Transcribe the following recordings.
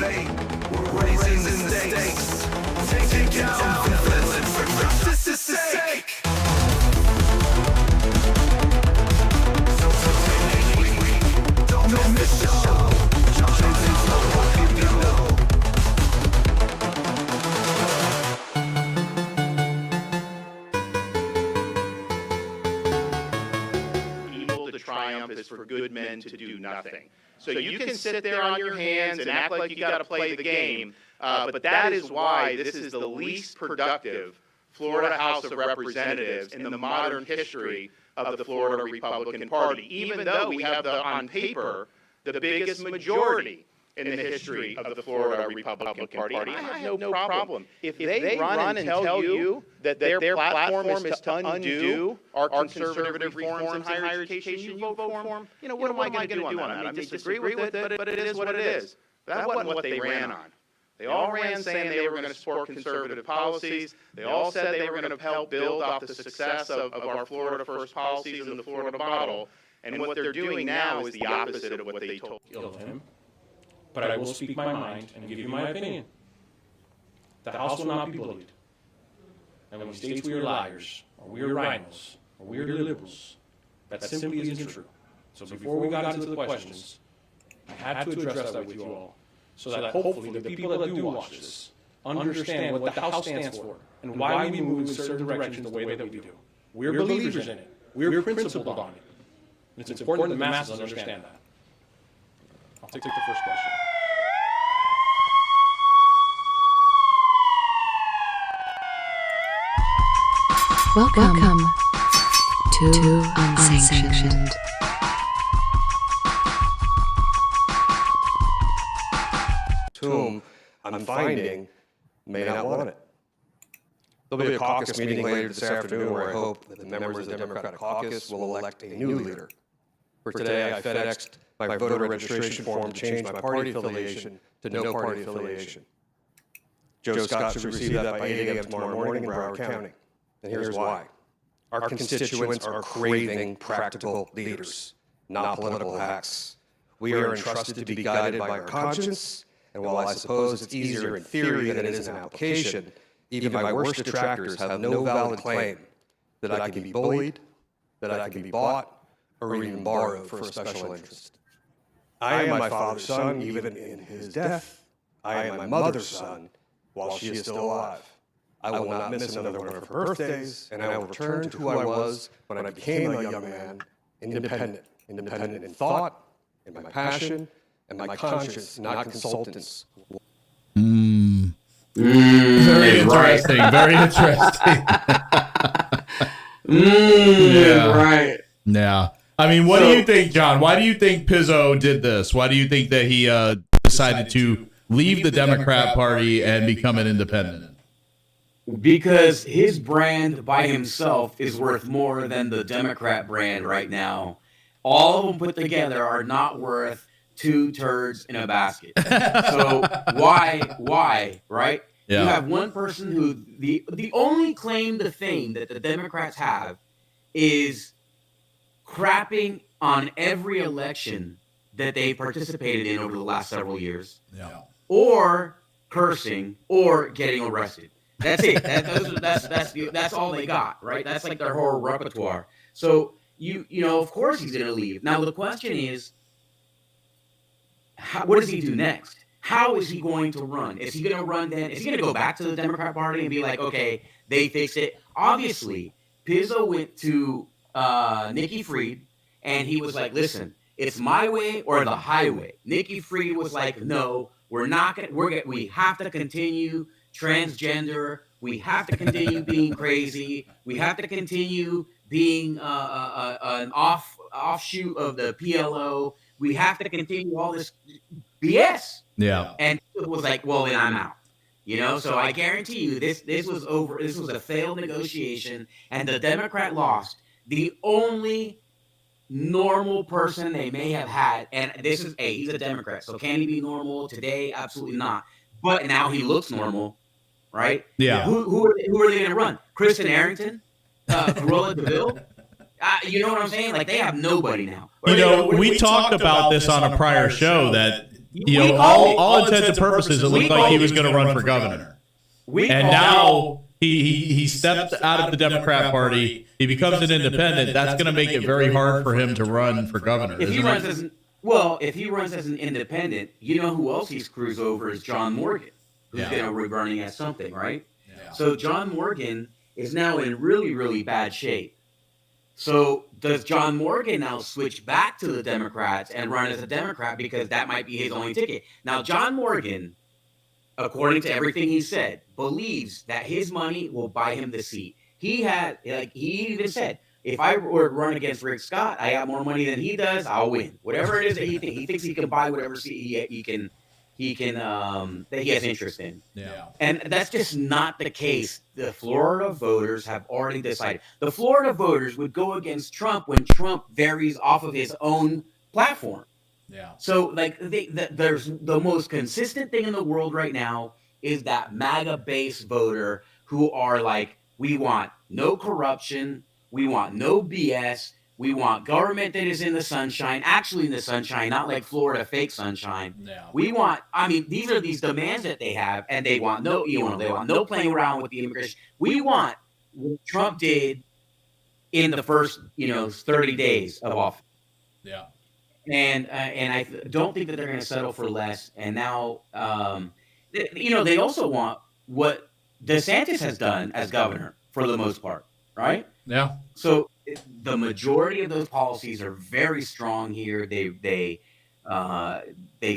debate. We're raising the stakes. Take down villains for justice's sake. Don't miss the show. Evil to triumph is for good men to do nothing. So you can sit there on your hands and act like you got to play the game, but that is why this is the least productive Florida House of Representatives in the modern history of the Florida Republican Party, even though we have on paper the biggest majority in the history of the Florida Republican Party. I have no problem. If they run and tell you that their platform is to undo our conservative reforms in higher education, you vote for them, you know, what am I going to do on that? I mean, disagree with it, but it is what it is. That wasn't what they ran on. They all ran saying they were going to support conservative policies. They all said they were going to help build off the success of our Florida First policies and the Florida model. And what they're doing now is the opposite of what they told him. But I will speak my mind and give you my opinion. The House will not be bullied. And when he states we are liars, or we are rhinos, or we are liberals, that simply isn't true. So before we got into the questions, I had to address that with you all, so that hopefully the people that do watch this understand what the House stands for and why we move in certain directions the way that we do. We're believers in it. We're principled on it. And it's important that the masses understand that. I'll take the first question. Welcome to Unsanctioned. Whom I'm finding may not want it. There'll be a caucus meeting later this afternoon where I hope that the members of the Democratic caucus will elect a new leader. For today, I FedExed my voter registration form to change my party affiliation to no party affiliation. Joe Scott should receive that by 8 a.m. tomorrow morning in Broward County. And here's why. Our constituents are craving practical leaders, not political hacks. We are entrusted to be guided by our conscience, and while I suppose it's easier in theory than it is in application, even my worst detractors have no valid claim that I can be bullied, that I can be bought, or even borrowed for a special interest. I am my father's son, even in his death. I am my mother's son, while she is still alive. I will not miss another one of her birthdays, and I will return to who I was when I became a young man, independent in thought, in my passion, and my conscience, not consultants. Very interesting. Very interesting. Yeah. Right. Yeah. I mean, what do you think, John? Why do you think Pizzo did this? Why do you think that he decided to leave the Democrat Party and become an independent? Because his brand by himself is worth more than the Democrat brand right now. All of them put together are not worth 2 turds in a basket. So why, right? Yeah. You have one person who the only claim to fame that the Democrats have is crapping on every election that they participated in over the last several years. Yeah. Or cursing or getting arrested. That's it. That's all they got, right? That's like their whole repertoire. So you know, of course he's gonna leave. Now the question is, what does he do next? How is he going to run? Is he going to run then? Is he going to go back to the Democrat Party and be like, okay, they fixed it? Obviously, Pizzo went to Nikki Fried, and he was like, listen, it's my way or the highway. Nikki Fried was like, no, we're not going to, we have to continue transgender. We have to continue being crazy. We have to continue being an offshoot of the PLO. We have to continue all this BS. Yeah. And it was like, well, then I'm out. You know, so I guarantee you this was over. This was a failed negotiation, and the Democrat lost. The only normal person they may have had, and this is, he's a Democrat, so can he be normal today? Absolutely not. But now he looks normal, right? Yeah. Who are they going to run? Kristen Arrington? Corolla DeVille? You know what I'm saying? Like, they have nobody now. You know, we talked about this on a prior show that you know, all intents and purposes, it looked like he was going to run for governor. And now he stepped out of the Democrat Party. He becomes an independent. That's going to make it very hard for him to run for governor. If he runs as an independent, you know who else he screws over is John Morgan, who's going to be running as something, right? Yeah. So John Morgan is now in really, really bad shape. So does John Morgan now switch back to the Democrats and run as a Democrat because that might be his only ticket? Now, John Morgan, according to everything he said, believes that his money will buy him the seat. He even said, if I were to run against Rick Scott, I got more money than he does, I'll win. Whatever it is that he thinks he can buy whatever seat that he has interest in. Yeah. And that's just not the case. The Florida voters have already decided. The Florida voters would go against Trump when Trump varies off of his own platform. Yeah. So, like, there's the most consistent thing in the world right now is that MAGA-based voter who are like, we want no corruption, we want no BS, we want government that is in the sunshine, actually in the sunshine, not like Florida fake sunshine. Yeah. We want, I mean, these are these demands that they have, and they want no, they want no playing around with the immigration. We want what Trump did in the first, 30 days of office. Yeah. And I don't think that they're going to settle for less. And now, they also want what DeSantis has done as governor for the most part, right? Yeah. So the majority of those policies are very strong here. They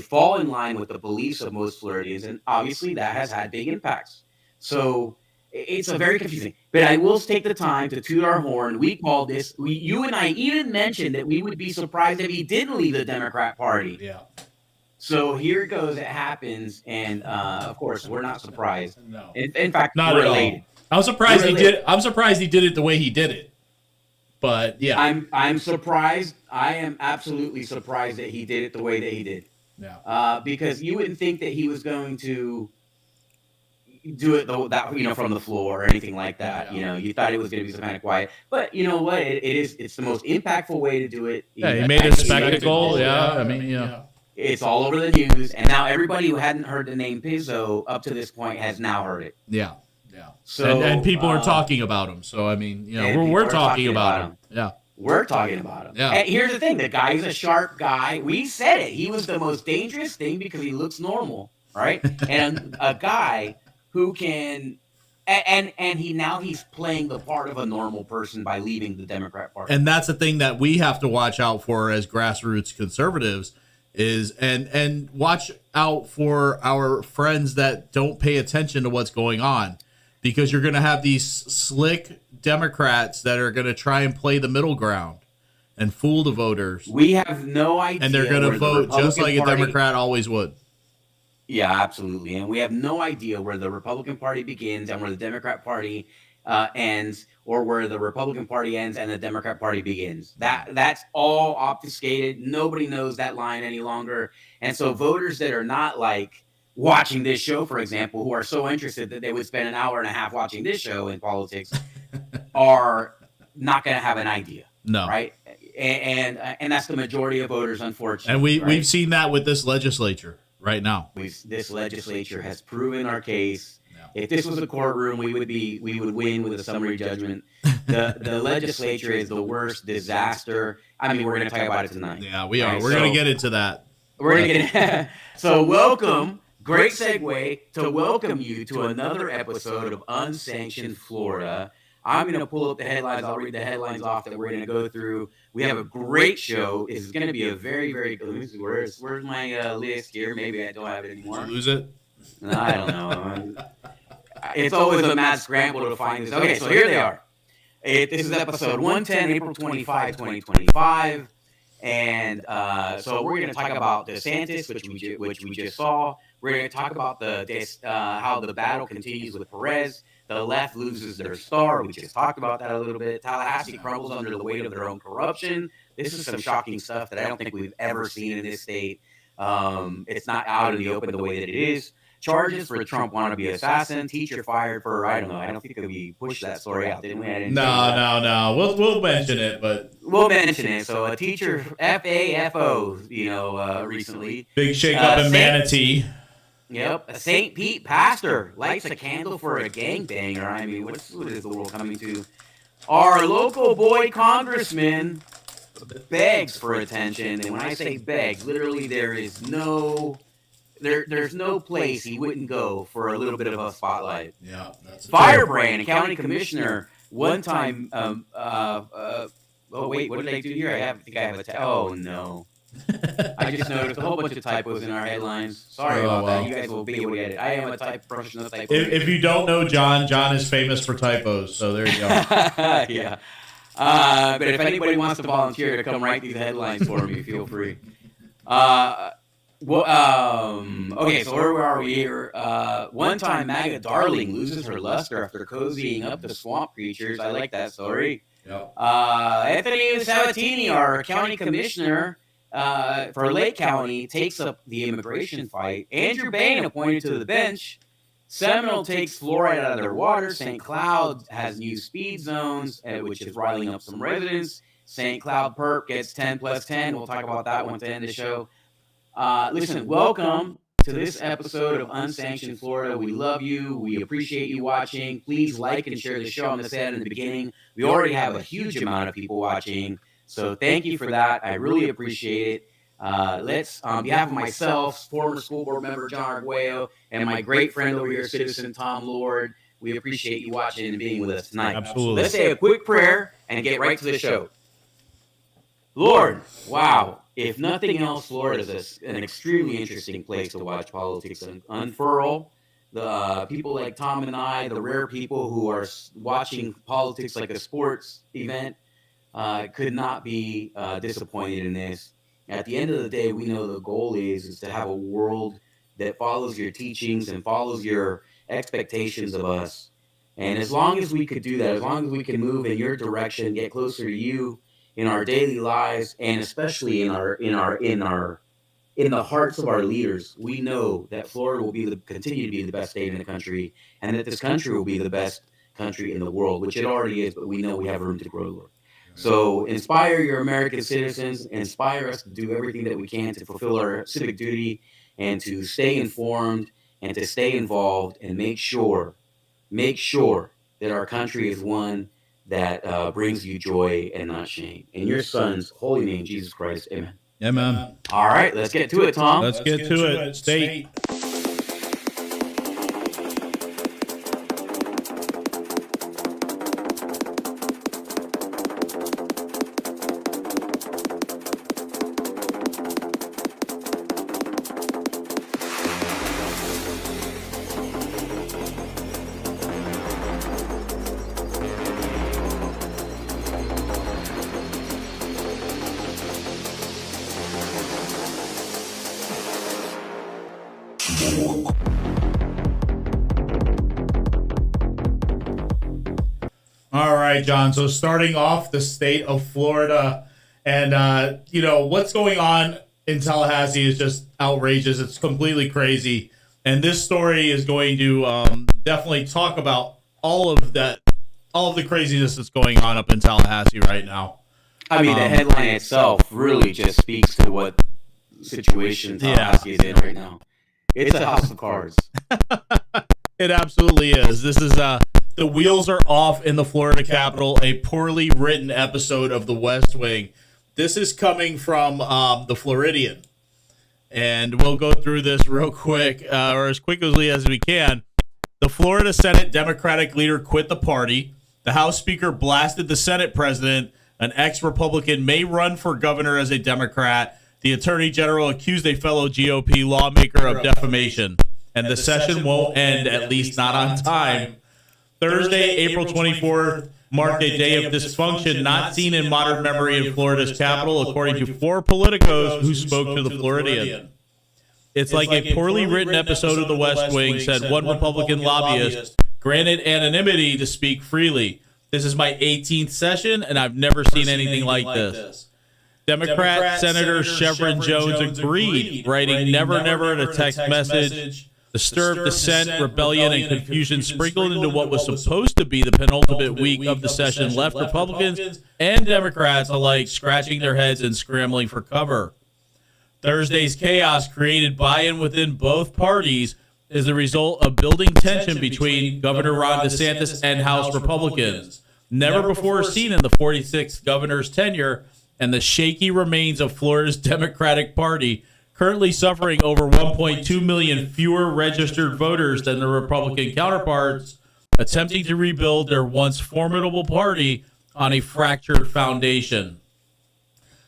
fall in line with the beliefs of most Floridians, and obviously that has had big impacts. So it's a very confusing. But I will take the time to toot our horn. We called this. You and I even mentioned that we would be surprised if he didn't leave the Democrat Party. Yeah. So here it goes. It happens, and of course we're not surprised. No. In fact, Not we're at all. elated. I'm surprised he did. I'm surprised he did it the way he did it. But yeah, I'm surprised. I am absolutely surprised that he did it the way that he did. Yeah. Because you wouldn't think that he was going to do it from the floor or anything like that. Yeah. You thought it was going to be some kind of quiet. But you know what? It's the most impactful way to do it. Yeah, he made a spectacle. Yeah, I mean, yeah. It's all over the news, and now everybody who hadn't heard the name Pizzo up to this point has now heard it. Yeah. Yeah. So and people are talking about him. So I mean, we're talking about him. Yeah. We're talking about him. Yeah. And here's the thing: the guy is a sharp guy. We said it. He was the most dangerous thing because he looks normal, right? And a guy who can, and he's playing the part of a normal person by leaving the Democrat Party. And that's the thing that we have to watch out for as grassroots conservatives is and watch out for our friends that don't pay attention to what's going on, because you're going to have these slick Democrats that are going to try and play the middle ground and fool the voters. We have no idea. And they're going to vote just like a Democrat always would. Yeah, absolutely. And we have no idea where the Republican Party begins and where the Democrat Party ends, or where the Republican Party ends and the Democrat Party begins. That's all obfuscated. Nobody knows that line any longer. And so voters that are not like watching this show, for example, who are so interested that they would spend an hour and a half watching this show in politics are not going to have an idea. No. Right? And that's the majority of voters, unfortunately. And we've seen that with this legislature right now. This legislature has proven our case. If this was a courtroom, we would win with a summary judgment. The legislature is the worst disaster. I mean, we're going to talk about it tonight. Yeah, we are. Right? We're going to get into that. We're going to get So welcome. Great segue to welcome you to another episode of Unsanctioned Florida. I'm going to pull up the headlines. I'll read the headlines off that we're going to go through. We have a great show. It's going to be a very, very good. Let me see, where's my list here? Maybe I don't have it anymore. Did you lose it? No, I don't know. It's always a mad scramble to find this. Okay, so here they are. This is episode 110, April 25, 2025. And so we're going to talk about DeSantis, which we just saw. We're going to talk about how the battle continues with Perez. The left loses their star. We just talked about that a little bit. Tallahassee crumbles under the weight of their own corruption. This is some shocking stuff that I don't think we've ever seen in this state. It's not out in the open the way that it is. charges for a Trump wannabe assassin. Teacher fired for, I don't know. I don't think we pushed that story out, didn't we? No. We'll mention it, but we'll mention it. So a teacher FAFO, recently. Big shake up in Manatee. Yep, a St. Pete pastor lights a candle for a gangbanger. I mean, what is the world coming to? Our local boy congressman begs for attention, and when I say begs, literally there is there's no place he wouldn't go for a little bit of a spotlight. Yeah, that's Firebrand, a county commissioner, one time. Oh wait, what did I do here? I think I have a. Oh no. I just noticed a whole bunch of typos in our headlines. Sorry about that. You guys will be able to get it. I am a professional typo. If you don't know John is famous for typos, so there you go. Yeah. But if anybody wants to volunteer to come write these headlines for me, feel free. Okay, so where are we here? One time MAGA darling loses her luster after cozying up to swamp creatures. I like that story. Yep. Anthony Sabatini, our county commissioner for Lake County, takes up the immigration fight. Andrew Bain appointed to the bench. Seminole takes fluoride out of their water. St. Cloud has new speed zones, which is riling up some residents. St. Cloud perp gets 10 plus 10. We'll talk about that one to end the show. Listen, welcome to this episode of Unsanctioned Florida. We love you. We appreciate you watching. Please like and share the show. On the set in the beginning, we already have a huge amount of people watching, so thank you for that. I really appreciate it. Let's, on behalf of myself, former school board member John Arguello, and my great friend over here, citizen Tom Lord, we appreciate you watching and being with us tonight. Absolutely. Let's say a quick prayer and get right to the show. Lord, wow. If nothing else, Florida is an extremely interesting place to watch politics unfurl. The people like Tom and I, the rare people who are watching politics like a sports event, could not be disappointed in this. At the end of the day, we know the goal is to have a world that follows your teachings and follows your expectations of us. And as long as we could do that, as long as we can move in your direction, get closer to you in our daily lives, and especially in the hearts of our leaders, we know that Florida will continue to be the best state in the country, and that this country will be the best country in the world, which it already is, but we know we have room to grow, Lord. So inspire your American citizens, inspire us to do everything that we can to fulfill our civic duty and to stay informed and to stay involved and make sure that our country is one that brings you joy and not shame. In your son's holy name, Jesus Christ, amen. Amen. All right, let's get to it, Tom. Let's get to it. State. All right, John. So starting off the state of Florida, and what's going on in Tallahassee is just outrageous. It's completely crazy, and this story is going to definitely talk about all of the craziness that's going on up in Tallahassee right now. I mean, the headline itself really just speaks to what situation Tallahassee is in right now. It's a house of cards. It absolutely is. This is the wheels are off in the Florida Capitol, a poorly written episode of The West Wing. This is coming from the Floridian, and we'll go through this real quick, or as quickly as we can. The Florida Senate Democratic leader quit the party. The House Speaker blasted the Senate president. An ex-Republican may run for governor as a Democrat. The Attorney General accused a fellow GOP lawmaker of defamation. And the session won't end, at least not on time. Thursday, April 24th, marked a day of dysfunction not seen in modern memory in Florida's capital, according to 4 politicos who spoke to the Floridian. It's like a poorly written episode of The West Wing, said one Republican lobbyist, granted anonymity to speak freely. This is my 18th session, and I've never seen anything like this. Democrat Senator Chevron Jones agreed, writing never in a text message. Disturbed dissent, rebellion, and confusion sprinkled into what was supposed to be the penultimate week of the session left Republicans and Democrats alike scratching their heads and scrambling for cover. Thursday's chaos created by and within both parties is the result of building tension between Governor Ron DeSantis and House Republicans, never before seen in the 46th governor's tenure, and the shaky remains of Florida's Democratic Party, currently suffering over 1.2 million fewer registered voters than their Republican counterparts, attempting to rebuild their once formidable party on a fractured foundation.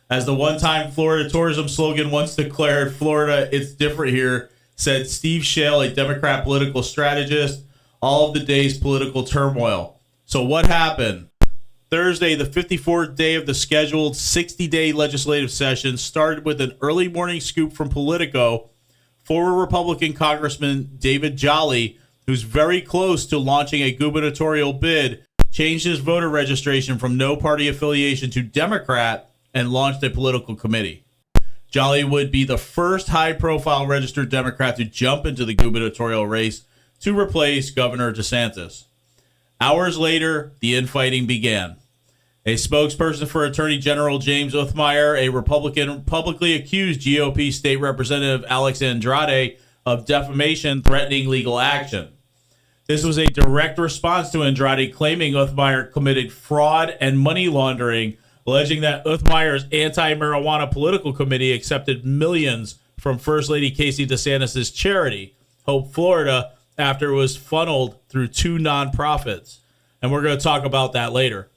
As the one-time Florida tourism slogan once declared, "Florida, it's different here," said Steve Shale, a Democrat political strategist, all of the day's political turmoil. So what happened? Thursday, the 54th day of the scheduled 60-day legislative session, started with an early morning scoop from Politico. Former Republican Congressman David Jolly, who's very close to launching a gubernatorial bid, changed his voter registration from no party affiliation to Democrat and launched a political committee. Jolly would be the first high-profile registered Democrat to jump into the gubernatorial race to replace Governor DeSantis. Hours later, the infighting began. A spokesperson for Attorney General James Othmeyer, a Republican, publicly accused GOP State Representative Alex Andrade of defamation, threatening legal action. This was a direct response to Andrade claiming Othmeyer committed fraud and money laundering, alleging that Othmeyer's anti-marijuana political committee accepted millions from First Lady Casey DeSantis' charity, Hope Florida, after it was funneled through two nonprofits. And we're going to talk about that later.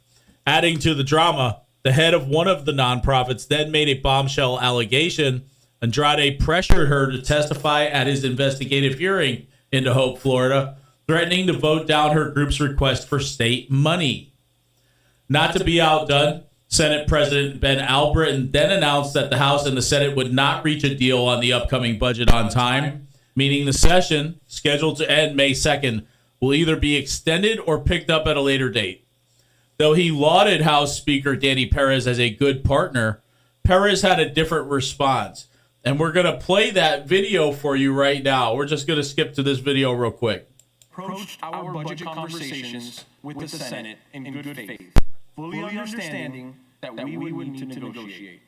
Adding to the drama, the head of one of the nonprofits then made a bombshell allegation. Andrade pressured her to testify at his investigative hearing into Hope Florida, threatening to vote down her group's request for state money. Not to be outdone, Senate President Ben Albritton then announced that the House and the Senate would not reach a deal on the upcoming budget on time, meaning the session, scheduled to end May 2nd, will either be extended or picked up at a later date. Though he lauded House Speaker Danny Perez as a good partner, Perez had a different response. And we're going to play that video for you right now. We're just going to skip to this video real quick. Approached our budget conversations with the Senate in good faith, fully understanding that we would need to negotiate.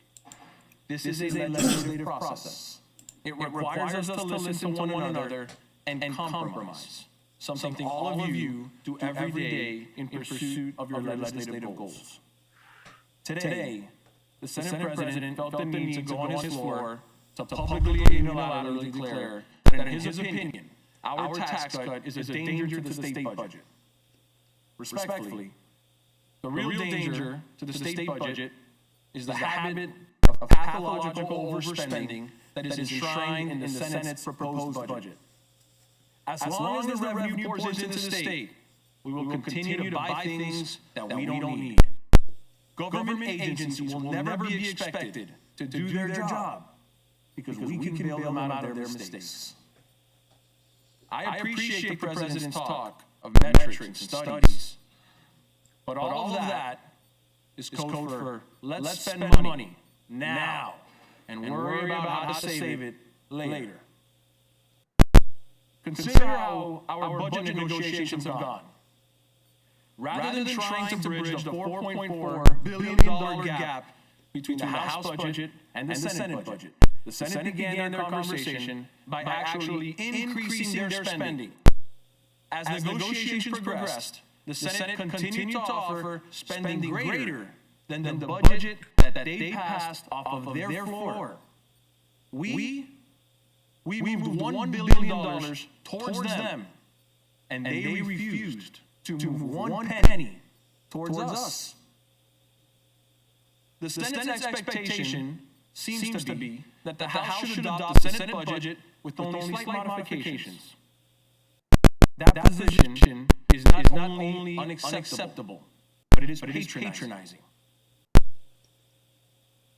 This is a legislative process. It requires us to listen to one another and compromise, something all of you do every day in pursuit of your legislative goals. Today, the Senate President felt the need to go on his floor to publicly and unilaterally declare that in his opinion, our tax cut is a danger to the state budget. Respectfully, the real danger to the state budget is the habit of pathological overspending that is enshrined in the Senate's proposed budget. As long as the revenue pours into the state, we will continue to buy things that we don't need. Government agencies will never be expected to do their job because we can bail them out of their mistakes. I appreciate the President's talk of metrics and studies, but all of that is code for let's spend money now and worry about how to save it later. Consider how our budget negotiations have gone. Rather than trying to bridge the $4.4 billion gap between the House budget and the Senate budget, the Senate began their conversation by actually increasing their spending. As negotiations progressed, the Senate continued to offer spending greater than the budget that they passed off of their floor. We moved $1 billion towards them, and they refused to move one penny towards us. The Senate's expectation seems to be that the House should adopt the Senate budget with only slight modifications. That position is not only unacceptable, but it is patronizing.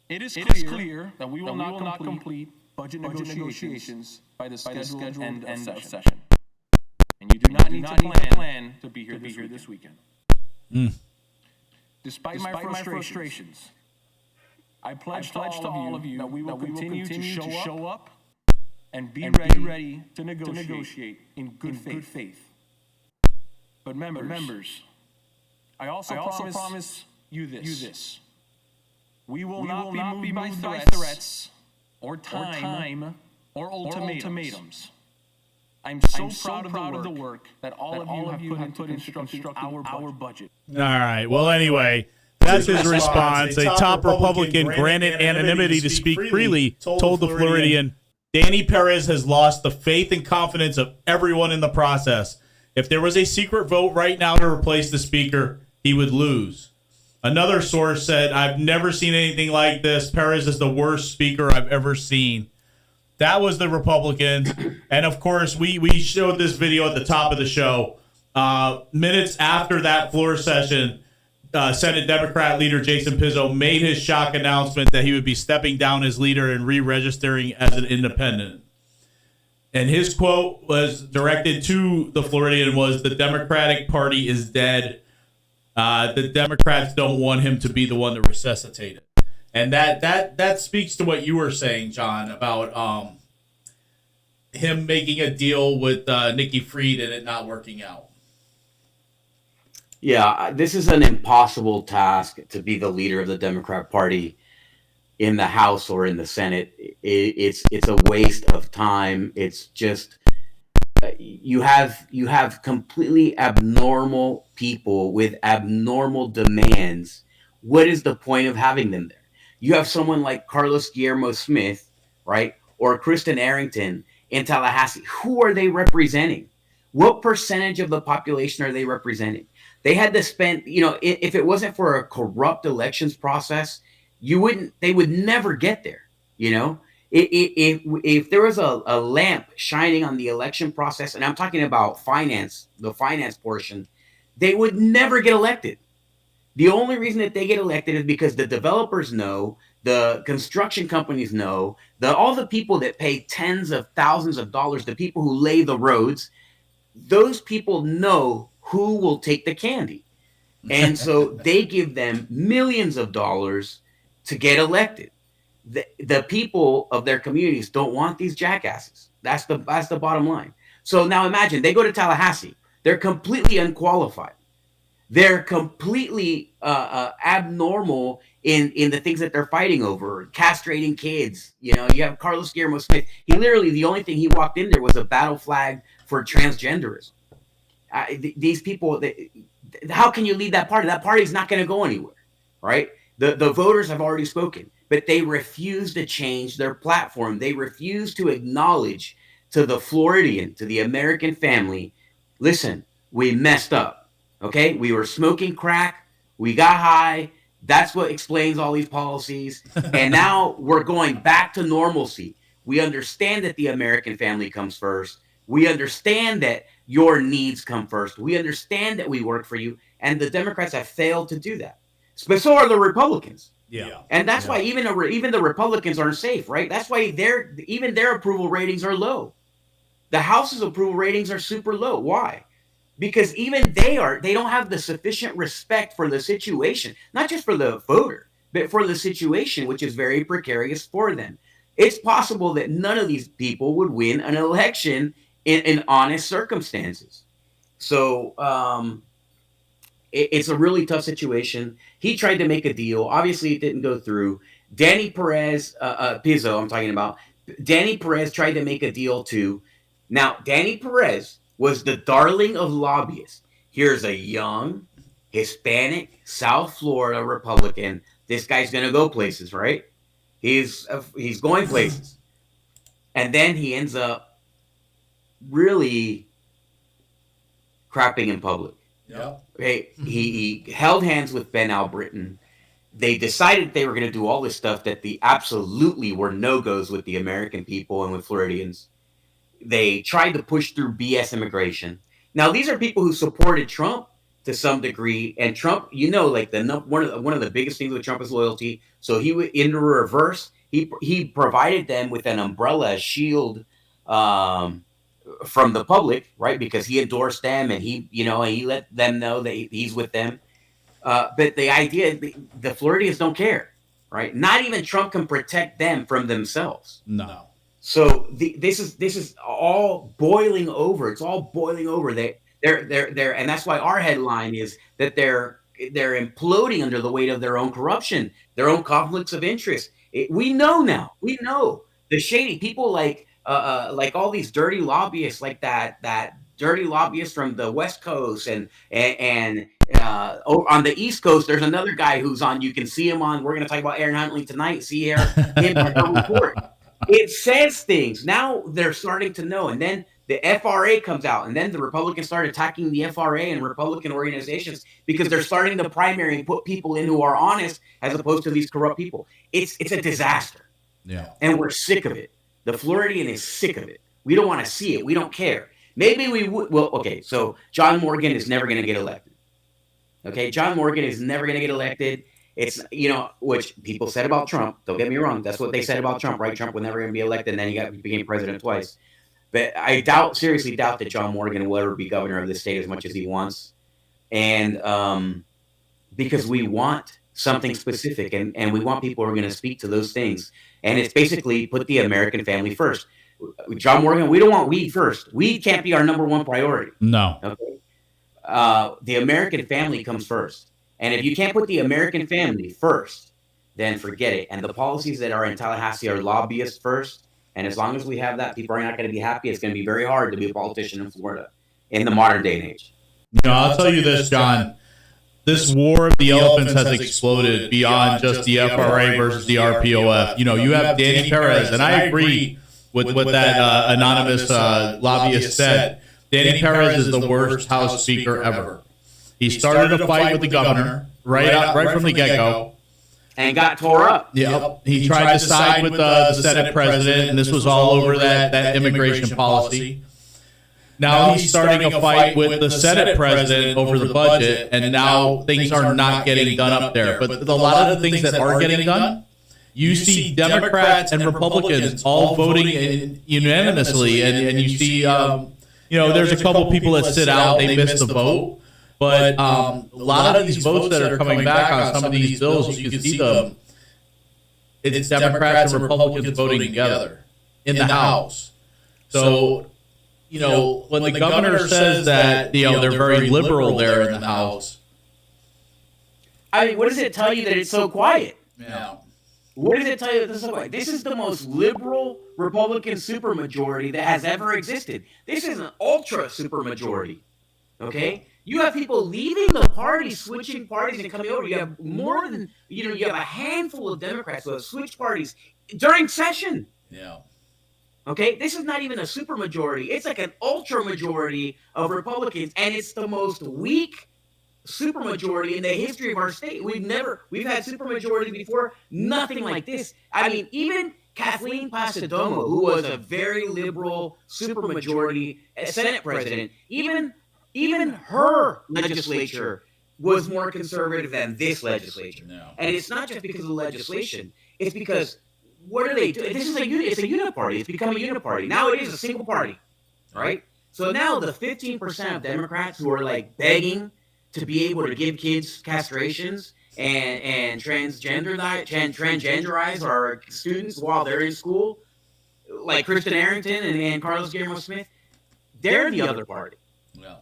It is clear that we will not complete budget negotiations by the scheduled end of session. And you do not need to plan to be here this weekend. Despite my frustrations, I pledge to all of you that we will continue to show up and be ready to negotiate in good faith. But members, I also promise you this. We will not be moved by threats or time or ultimatums. I'm so proud of the work that all of you have put into constructing our budget. All right. Well, anyway, that's his response. A top Republican, granted anonymity to speak freely, told the Floridian, Danny Perez has lost the faith and confidence of everyone in the process. If there was a secret vote right now to replace the speaker, he would lose. Another source said, I've never seen anything like this. Perez is the worst speaker I've ever seen. That was the Republicans. And, of course, we showed this video at the top of the show. Minutes after that floor session, Senate Democrat leader Jason Pizzo made his shock announcement that he would be stepping down as leader and re-registering as an independent. And his quote was directed to the Floridian was, the Democratic Party is dead. The Democrats don't want him to be the one to resuscitate it. And that speaks to what you were saying, John, about him making a deal with Nikki Fried and it not working out. Yeah, this is an impossible task to be the leader of the Democrat Party in the House or in the Senate. It's a waste of time. It's just you have completely abnormal people with abnormal demands. What is the point of having them there? You have someone like Carlos Guillermo Smith, right, or Kristen Arrington in Tallahassee. Who are they representing? What percentage of the population are they representing? They had to spend, if it wasn't for a corrupt elections process, they would never get there. If there was a lamp shining on the election process, and I'm talking about the finance portion, they would never get elected. The only reason that they get elected is because the developers know, the construction companies know, all the people that pay tens of thousands of dollars, the people who lay the roads, those people know who will take the candy. And so they give them millions of dollars to get elected. The people of their communities don't want these jackasses. That's the bottom line. So now imagine they go to Tallahassee. They're completely unqualified. They're completely abnormal in the things that they're fighting over, castrating kids. You have Carlos Guillermo Smith. He literally, the only thing he walked in there was a battle flag for transgenderism. These people, how can you lead that party? That party is not going to go anywhere, right? The voters have already spoken, but they refuse to change their platform. They refuse to acknowledge to the Floridian, to the American family, listen, we messed up. Okay, we were smoking crack. We got high. That's what explains all these policies. And now we're going back to normalcy. We understand that the American family comes first. We understand that your needs come first. We understand that we work for you. And the Democrats have failed to do that. But so are the Republicans. Yeah. And that's why even the Republicans aren't safe, right? That's why even their approval ratings are low. The House's approval ratings are super low. Why? Because even they don't have the sufficient respect for the situation, not just for the voter, but for the situation, which is very precarious for them. It's possible that none of these people would win an election in honest circumstances. So it's a really tough situation. He tried to make a deal. Obviously, it didn't go through. Danny Perez, Pizzo, I'm talking about. Danny Perez tried to make a deal too. Now, Danny Perez was the darling of lobbyists. Here's a young, Hispanic, South Florida Republican. This guy's going to go places, right? He's going places. And then he ends up really crapping in public. Yeah. He held hands with Ben Albritton. They decided they were going to do all this stuff that absolutely were no-goes with the American people and with Floridians. They tried to push through BS immigration. Now, these are people who supported Trump to some degree, and Trump, like one of the biggest things with Trump is loyalty. So he would, in reverse, he provided them with an umbrella, a shield from the public, right? Because he endorsed them, and he let them know that he's with them. But the idea, the Floridians don't care, right? Not even Trump can protect them from themselves. No. So this is all boiling over. It's all boiling over. They're and that's why our headline is that they're imploding under the weight of their own corruption, their own conflicts of interest. We know now. We know the shady people like all these dirty lobbyists, like that dirty lobbyist from the West Coast and on the East Coast. There's another guy who's on. You can see him on. We're going to talk about Aaron Huntley tonight. See him in the report. It says things. Now they're starting to know. And then the FRA comes out. And then the Republicans start attacking the FRA and Republican organizations because they're starting the primary and put people in who are honest as opposed to these corrupt people. It's a disaster. Yeah. And we're sick of it. The Floridian is sick of it. We don't want to see it. We don't care. Maybe we would. Well, okay. So John Morgan is never going to get elected. Okay. John Morgan is never going to get elected. It's, which people said about Trump. Don't get me wrong. That's what they said about Trump, right? Trump was never going to be elected, and then he became president twice. But I seriously doubt that John Morgan will ever be governor of the state as much as he wants. And because we want something specific, and we want people who are going to speak to those things. And it's basically put the American family first. John Morgan, we don't want weed first. Weed can't be our number one priority. No. Okay. The American family comes first. And if you can't put the American family first, then forget it. And the policies that are in Tallahassee are lobbyists first. And as long as we have that, people are not going to be happy. It's going to be very hard to be a politician in Florida in the modern day and age. I'll tell you this, John. This war of the elephants has exploded beyond just the FRA versus the RPOF. You have Danny Perez, and I agree with what that anonymous lobbyist said. Danny Perez is the worst House Speaker ever. He started a fight with the governor right from the get-go. And got tore up. Yep. He tried to side with the Senate president, and this was all over that immigration policy. Now he's starting a fight with the Senate president over the budget, and now things are not getting done up there. But a lot of the things that are getting done, you see Democrats and Republicans all voting unanimously, and you see, there's a couple people that sit out, they missed the vote. But a lot of these votes that are coming back on some of these bills, you can see them. It's Democrats and Republicans voting together in the House. So, when the governor says that, they're very liberal there in the House. I mean, what does it tell you that it's so quiet? Yeah. What does it tell you that it's so quiet? This is the most liberal Republican supermajority that has ever existed. This is an ultra supermajority. Okay? You have people leaving the party, switching parties and coming over. You have more than, you have a handful of Democrats who have switched parties during session. Yeah. Okay? This is not even a supermajority. It's like an ultra majority of Republicans, and it's the most weak supermajority in the history of our state. We've had supermajority before, nothing like this. I mean, even Kathleen Pasadomo, who was a very liberal supermajority Senate president, even her legislature was more conservative than this legislature. No. And it's not just because of the legislation. It's because, what are they doing? This is it's a uniparty. It's become a uniparty. Now it is a single party, right? So now the 15% of Democrats who are like begging to be able to give kids castrations and transgenderize our students while they're in school, like Kristen Arrington and Carlos Guillermo Smith, they're the other party. Yeah.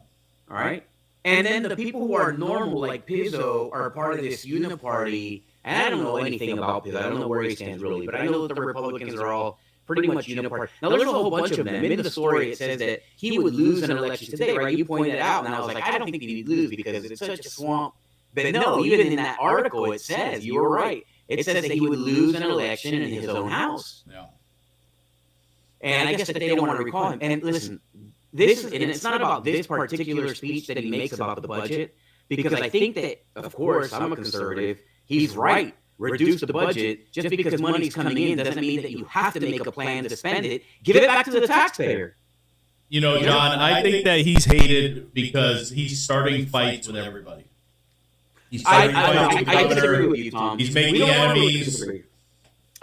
All right? And then the people who are normal, like Pizzo, are part of this uniparty. And I don't know anything about Pizzo. I don't know where he stands really. But I know that the Republicans are all pretty much uniparty. Now, there's a whole bunch of them. In the story, it says that he would lose an election today, right? You pointed it out. And I was like, I don't think he'd lose because it's such a swamp. But no, even in that article, it says, you were right. It says that he would lose an election in his own house. Yeah. And I guess that they don't want to recall him. And listen, and it's not about this particular speech that he makes about the budget, because I think that, of course, I'm a conservative. He's right. Reduce the budget. Just because money's coming in doesn't mean that you have to make a plan to spend it. Give it back to the taxpayer. John, I think that he's hated because he's starting fights with everybody. He's starting fights with the I governor. disagree with you, Tom. He's making enemies.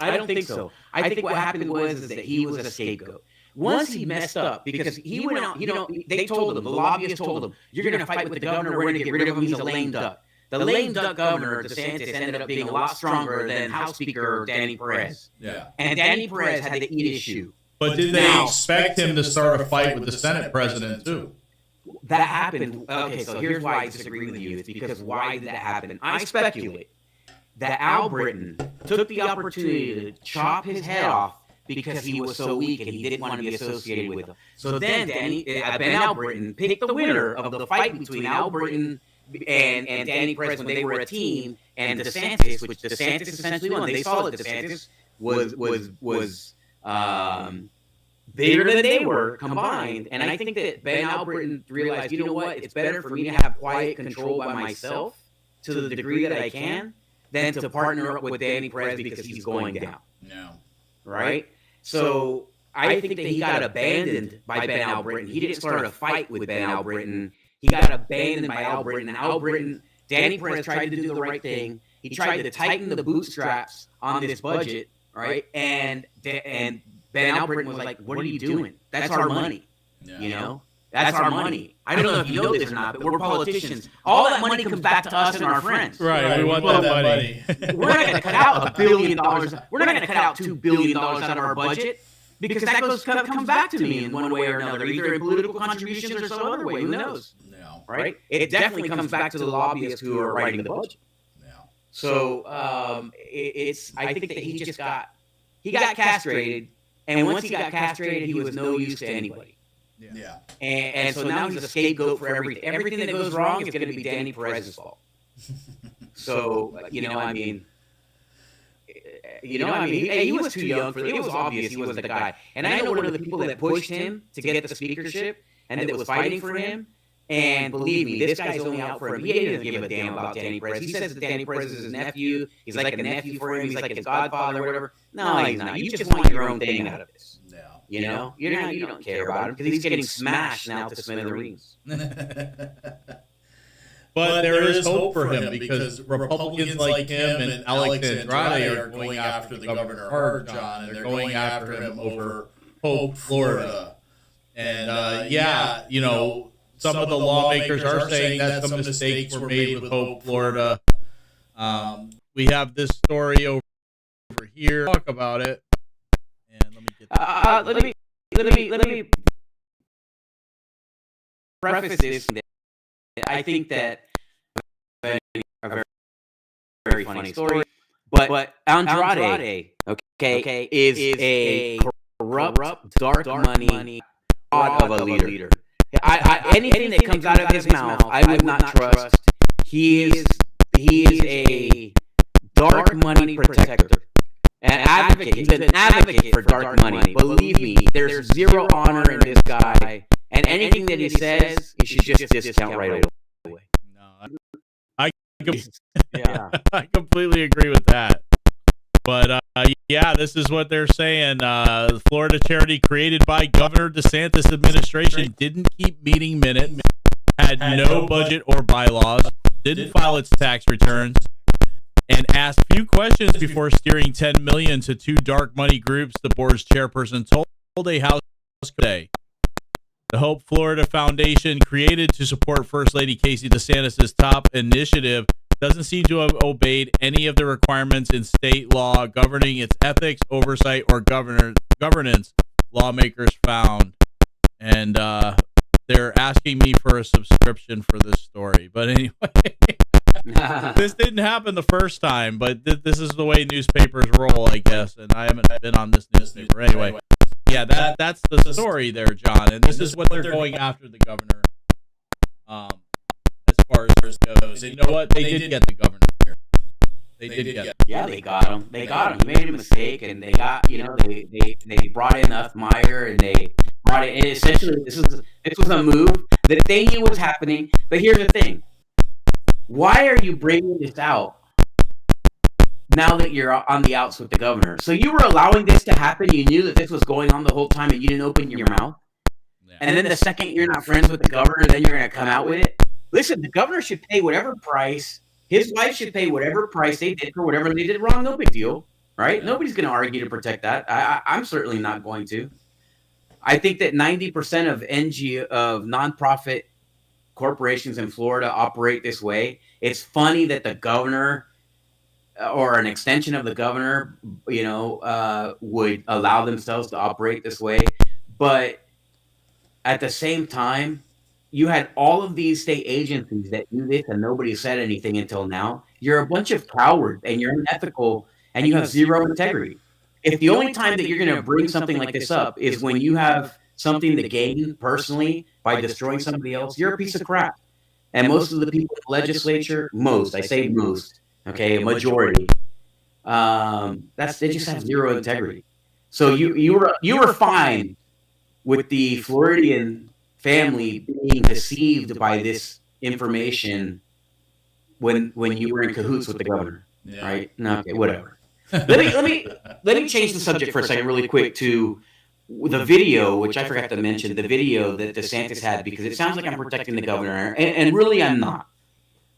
I don't think so. I think what happened was that he was a scapegoat. Once he messed up, because he went out, they told him, the lobbyists told him, you're going to fight with the governor, we're going to get rid of him, he's a lame duck. The lame duck governor, DeSantis, ended up being a lot stronger than House Speaker Danny Perez. Yeah. And Danny Perez had to eat issue But did they expect him to start a fight with the Senate president too? That happened. Okay, so here's why I disagree with you. It's because why did that happen? I speculate that Al Britton took the opportunity to chop his head off because he was so weak and he didn't want to be associated with him. So then Ben Al Britton picked the winner of the fight between Al Britton and Danny Perez when they were a team, and DeSantis, which DeSantis essentially won. They saw that DeSantis was bigger than they were combined, and I think that Ben Al Britton realized, you know what, it's better for me to have quiet control by myself to the degree that I can than to partner up with Danny Perez because he's going down. No. Right? So I think that he got abandoned by Ben Al Britton. He didn't start a fight with Ben Al Britton. He got abandoned by Al Britton. And Al Britton, Danny Perez tried to do the right thing. He tried to tighten the bootstraps on this budget, right? And Ben Al Britton was like, what are you doing? That's our money. Yeah. You know? That's our money. I don't know if you know this or not, but we're politicians. All that money comes back to us and our friends. Right. We want that money. We're not going to cut out $1 billion. We're not going to cut out $2 billion out of our budget because that comes back to me in one way or another, either in political contributions or some other way. Who knows? No. Right? It definitely comes back to the lobbyists who are writing the budget. No. So I think that he got castrated, and once he got castrated, he was no use to anybody. Yeah. And so now he's a scapegoat for everything. Everything that goes wrong is going to be Danny Perez's fault. So, he was too young for it. It was obvious he wasn't the guy. And I know one of the people that pushed him to get the speakership and that was fighting for him. And believe me, this guy's only out for him. He doesn't give a damn about Danny Perez. He says that Danny Perez is his nephew. He's like a nephew for him. He's like his godfather or whatever. No, he's not. You just want your own thing out of this. You know, you don't care about him because he's getting smashed now to smithereens. But there is hope for him because Republicans like him and Alex Andrade are going after the governor hard, John, and they're going after him over Hope, Florida. And some of the lawmakers are saying that some mistakes were made with Hope, Florida. We have this story over here. Talk about it. And let me get let me preface this. I think that a very, very funny story, but Andrade, okay, is a corrupt, dark money god of a leader. Anything that comes out of his mouth, I would not trust. He is a dark money protector. An advocate. He's an advocate for dark money. Believe me, there's zero honor in this guy. And anything that he says, you should just discount right away. I completely agree with that. But this is what they're saying. The Florida charity created by Governor DeSantis' administration didn't keep meeting minutes, had no budget or bylaws, didn't file its tax returns, and asked few questions before steering $10 million to two dark money groups. The board's chairperson told a House today. The Hope Florida Foundation, created to support First Lady Casey DeSantis' top initiative, doesn't seem to have obeyed any of the requirements in state law governing its ethics, oversight, or governance, lawmakers found. And they're asking me for a subscription for this story. But anyway, this didn't happen the first time, but this is the way newspapers roll, I guess. And I haven't been on this newspaper. Anyway, that's the story there, John. And this is what they're going after the governor. As far as goes, and you know what? They did get the governor here. They did get him. Yeah, they got him. They got him. He made a mistake, and they got they brought in Meyer, and they brought in. And essentially, this was a move that they knew was happening. But here's the thing: why are you bringing this out now that you're on the outs with the governor? So you were allowing this to happen. You knew that this was going on the whole time, and you didn't open your mouth. Yeah. And then the second you're not friends with the governor, then you're going to come out with it. Listen, the governor should pay whatever price. His wife should pay whatever price they did for whatever they did wrong. No big deal, right? Nobody's going to argue to protect that. I'm certainly not going to. I think that 90% of nonprofit corporations in Florida operate this way. It's funny that the governor or an extension of the governor, would allow themselves to operate this way. But at the same time, you had all of these state agencies that do this and nobody said anything until now. You're a bunch of cowards and you're unethical and you have zero integrity. If the only time that you're going to bring something like this up is when you have something to gain personally by destroying somebody else, you're a piece of crap. And most of the people in the legislature, I say most, okay, a majority, they just have zero integrity. So you were fine with the Floridian family being deceived by this information when you were in cahoots with the governor, right? No, okay, whatever. let me change the subject for a second, really quick, to the video, which I forgot to mention, the video that DeSantis had, because it sounds like I'm protecting the governor, and really I'm not.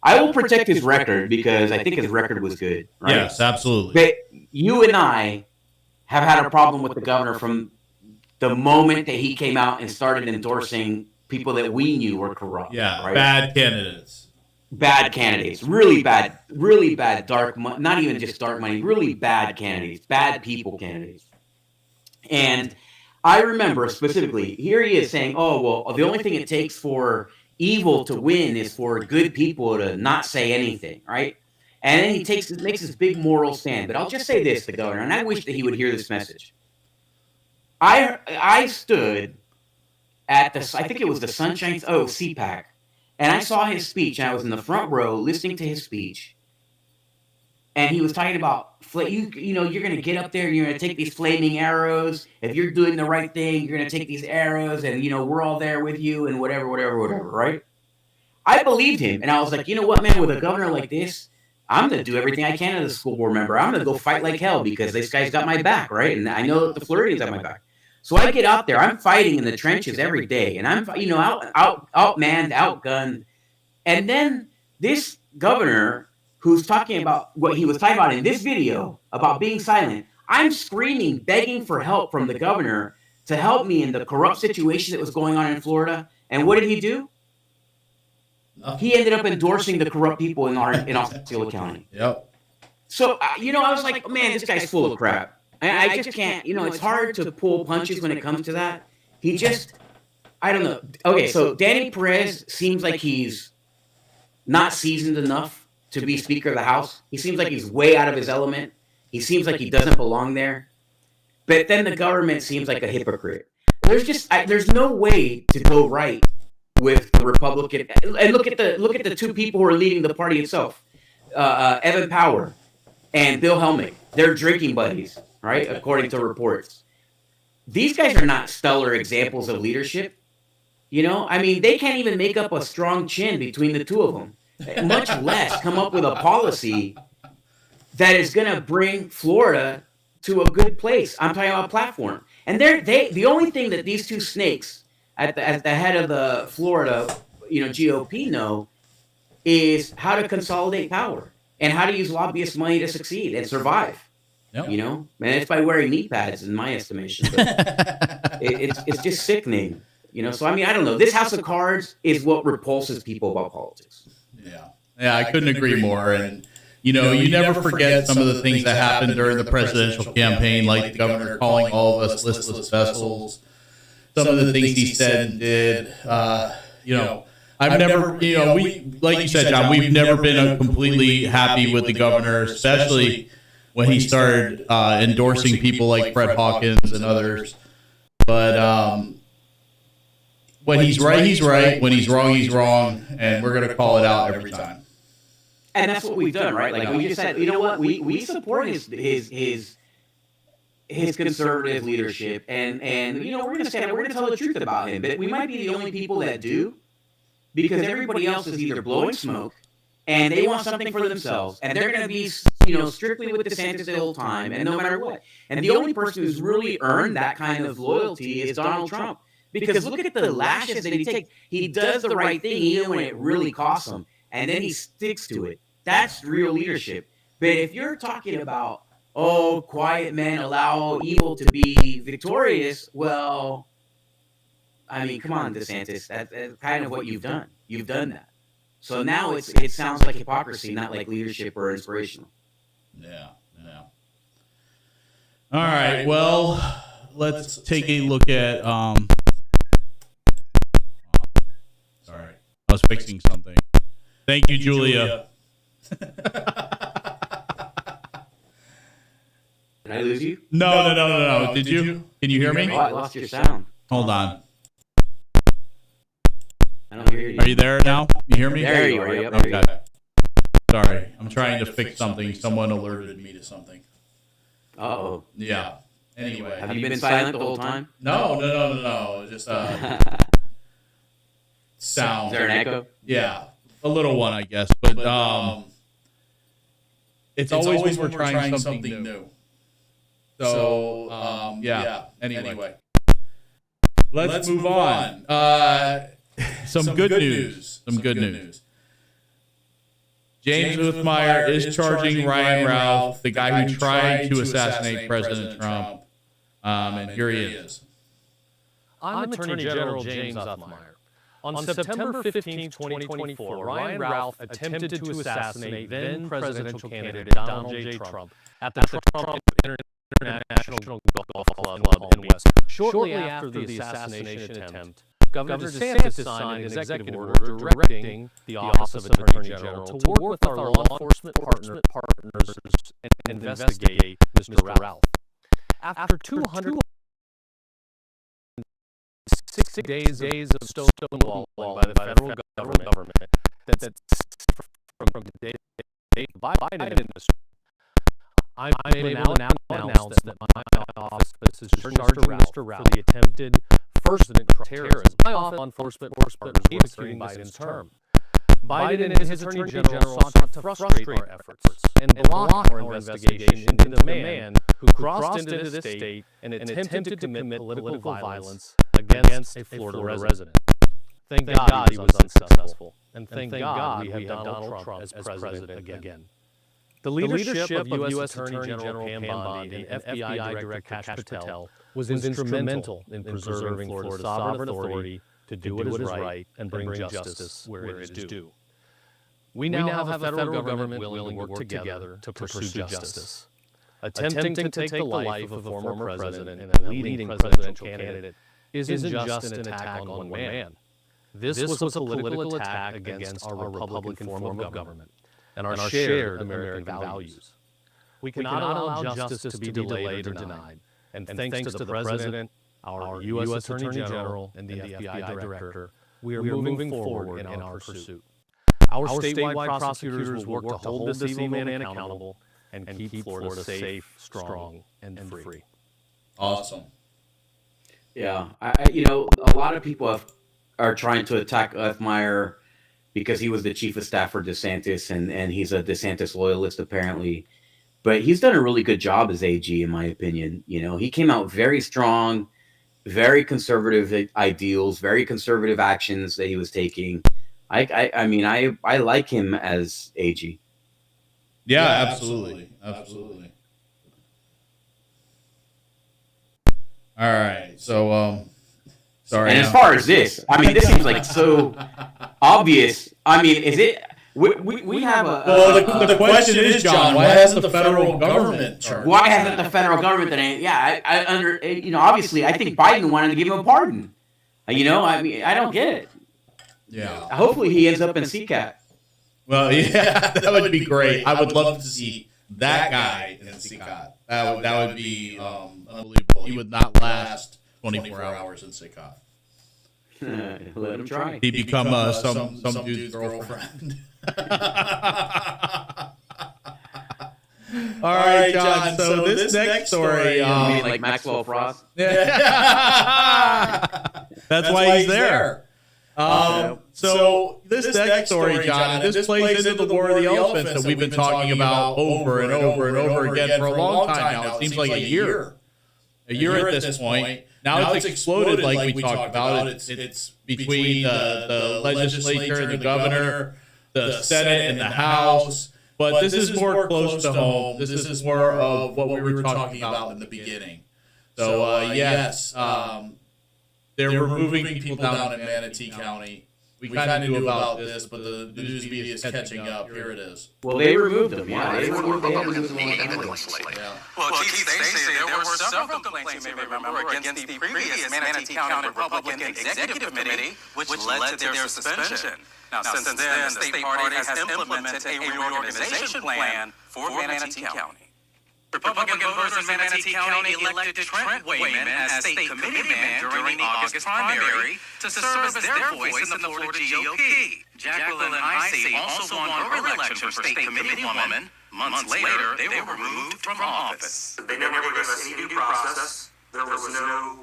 I will protect his record because I think his record was good. Right? Yes, absolutely. But you and I have had a problem with the governor from the moment that he came out and started endorsing people that we knew were corrupt. Yeah, right? bad candidates. Bad candidates. Really bad, dark money, not even just dark money, really bad candidates, bad people candidates. And I remember specifically, here he is saying, oh, well, the only thing it takes for evil to win is for good people to not say anything, right? And then he makes this big moral stand. But I'll just say this, the governor, and I wish that he would hear this message. I stood at I think it was the Sunshine, CPAC, and I saw his speech, and I was in the front row listening to his speech, and he was talking about, you're going to get up there, and you're going to take these flaming arrows. If you're doing the right thing, you're going to take these arrows, and, we're all there with you, and whatever, right? I believed him, and I was like, you know what, man, with a governor like this, I'm going to do everything I can as a school board member. I'm going to go fight like hell because this guy's got my back, right? And I know that the Floridians have my back. So I get out there. I'm fighting in the trenches every day, and I'm, outmanned, outgunned. And then this governor, who's talking about what he was talking about in this video about being silent, I'm screaming, begging for help from the governor to help me in the corrupt situation that was going on in Florida. And what did he do? He ended up endorsing the corrupt people in Osceola County. Yep. So, I was like, man, this guy's full of crap. I just can't, it's hard to pull punches when it comes to that. I don't know. Okay, so Danny Perez seems like he's not seasoned enough to be Speaker of the House. He seems like he's way out of his element. He seems like he doesn't belong there. But then the government seems like a hypocrite. There's no way to go right with the Republican. And look at the two people who are leading the party itself, Evan Power and Bill Helmick. They're drinking buddies, right? According to reports. These guys are not stellar examples of leadership. They can't even make up a strong chin between the two of them, much less come up with a policy that is going to bring Florida to a good place. I'm talking about a platform. And the only thing that these two snakes at the head of the Florida, GOP know is how to consolidate power and how to use lobbyist money to succeed and survive. Yep. And it's by wearing knee pads, in my estimation. But it's just sickening. So I don't know. This house of cards is what repulses people about politics. Yeah, I couldn't agree more. And you never forget some of the things that happened during the presidential campaign, like the governor calling all of us listless vessels. Some of the things he said and did. I've never, like you said, John, we've never been completely happy with the governor, especially when he started endorsing people like Fred Hawkins and others. But when he's right, he's right. When he's wrong. And we're going to call it out every time. And that's what we've done, right? Like we just said, you know what? We support his conservative leadership. And we're going to stand, we're going to tell the truth about him. But we might be the only people that do, because everybody else is either blowing smoke and they want something for themselves, and they're going to be, strictly with DeSantis the whole time, and no matter what. And the only person who's really earned that kind of loyalty is Donald Trump. Because look at the lashes that he takes. He does the right thing even when it really costs him, and then he sticks to it. That's real leadership. But if you're talking about, quiet men allow evil to be victorious, well, come on, DeSantis. That's kind of what you've done. You've done that. So now it sounds like hypocrisy, not like leadership or inspirational. Yeah. All right. Well, let's take a look at. Sorry, I was fixing something. Thank you, Julia. Did I lose you? No. Did you? Can you hear me? Oh, I lost your sound. Hold on. I don't hear you. Are you there now? You hear me? There you are. Yep. Okay. Sorry, I'm trying to fix something. Someone alerted me to something. Uh-oh. Yeah. Anyway. Have you been silent the whole time? No. Just sound. Is there an echo? Yeah, a little one, I guess. But it's always when we're trying something new. So yeah. Anyway, let's move on. Some good news. Some good news. James Uthmeyer is charging Ryan Ralph, the guy who tried to assassinate President Trump. And here he is. I'm Attorney General James Uthmeyer. On September 15, 2024, Ryan Ralph attempted to assassinate then presidential candidate Donald J. Trump at the Trump International Golf Club in West. Shortly after the assassination attempt, Governor DeSantis signed an executive order directing the Office of Attorney General to work with our law enforcement partners and investigate Mr. Ralph. After 206 days of stonewalling by the federal government that's from the day Biden administration, I'm able to now announce that my office is charging Mr. Ralph for the attempted President terrorism. My law enforcement partners were executing Biden's term. Biden and his Attorney General sought to frustrate our efforts and block our investigation into the man who crossed into this state and attempted to commit political violence against a Florida resident. Thank God he was unsuccessful, and thank God we have Donald Trump as president again. The leadership of U.S. Attorney General Pam Bondi and FBI Director Kash Patel was instrumental in preserving Florida's sovereign authority to do what is right and bring justice where it is due. We now have a federal government willing to work together to pursue justice. Attempting to take the life of a former president and a leading presidential candidate isn't just an attack on one man. This was a political attack against our Republican form of government and our shared American values. We cannot allow justice to be delayed or denied. And thanks to the President, our U.S. Attorney General, and the FBI Director, we are moving forward in our pursuit. Our statewide prosecutors will work to hold this evil man accountable and keep Florida safe, strong, and free. Awesome. Yeah, a lot of people are trying to attack Uthmeyer because he was the chief of staff for DeSantis, and he's a DeSantis loyalist apparently. But he's done a really good job as AG, in my opinion. He came out very strong, very conservative ideals, very conservative actions that he was taking. I mean, I like him as AG. Yeah, absolutely. All right. So, sorry. And as far as this, I mean, this seems like so obvious. I mean, is it? We have a. Well, the question is, John, why hasn't the federal government charged? Why hasn't the federal government obviously, I think Biden wanted to give him a pardon. I mean, I don't get it. Yeah. Hopefully, he ends up in CCAT. Well, yeah, that would be great. I would love to see that guy in CCAT. That would be unbelievable. He would not last 24 hours in CCAT. Let him try. He'd become some dude's girlfriend. All right, John. So this next story, like Maxwell Frost. That's why he's there. So this next story, John, and this plays into the War of the Elephants that we've been talking about over and over and over again for a long time now. It seems like a year at this point. Now it's exploded, like we talked about. It's between the legislature and the governor, the Senate and the House. But this is more close to home. This is more of what we were talking about in the beginning. So yes, they're removing people down in Manatee County We kind of knew about this, but the news media is catching up. Here it is. Well, they removed them. Yeah, they removed them. Yeah. Well, Keith, they say there were several complaints, you may remember, against the previous Manatee County Republican Executive Committee, which led to their suspension. Now, since then, the state party has implemented a reorganization plan for Manatee County. Republican voters in Manatee County elected Trent Wayman as state committeeman during the August primary to serve as their voice in the Florida GOP. Jacqueline Heisey also won her election for state committeewoman. Months later, they were removed from office. They never gave us any due process. There was no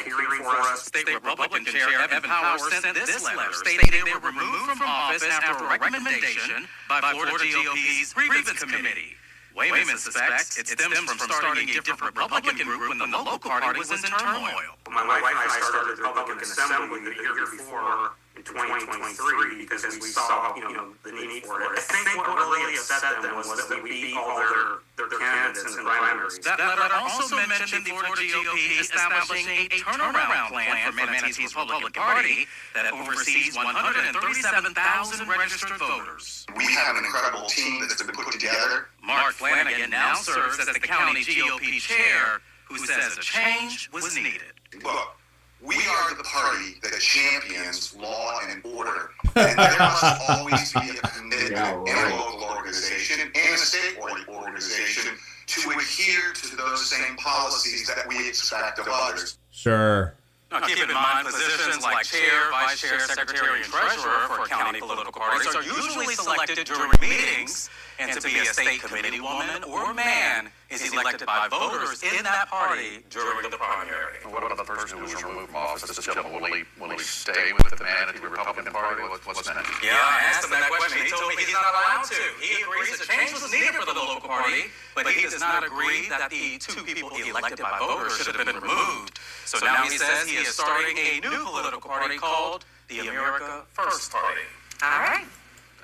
hearing for us. State Republican Chair Evan Powers sent this letter stating they were removed from office after a recommendation by Florida GOP's Grievance Committee. Wayman suspects it stems from starting a different Republican group when the local party was in turmoil. My wife and I started the Republican Assembly the year before in 2023 because we saw, the need for it. I think what really upset them was that we beat all their candidates in the primaries. That letter also mentioned the Florida GOP establishing a turnaround plan for Manatee's Republican Party that oversees 137,000 registered voters. We have an incredible team that's been put together. Mark Flanagan now serves as the county GOP chair, who says a change was needed. Look, we are the party that champions law and order. And there must always be a commitment in a local organization and a state organization to adhere to those same policies that we expect of others. Sure. Now, keep in mind, positions like chair, vice chair, secretary, and treasurer for county political parties are usually selected during meetings, and to be a state committee woman or man is elected by voters in that party during the primary. What about the person who was removed from office? This gentleman, will he stay with the Manatee Republican Party? What's next? Yeah, I asked him that question. He told me he's not allowed to. He agrees that change was needed for the local party, but he does not agree that the two people elected by voters should have been removed. So now he says he is starting a new political party called the America First Party. All right.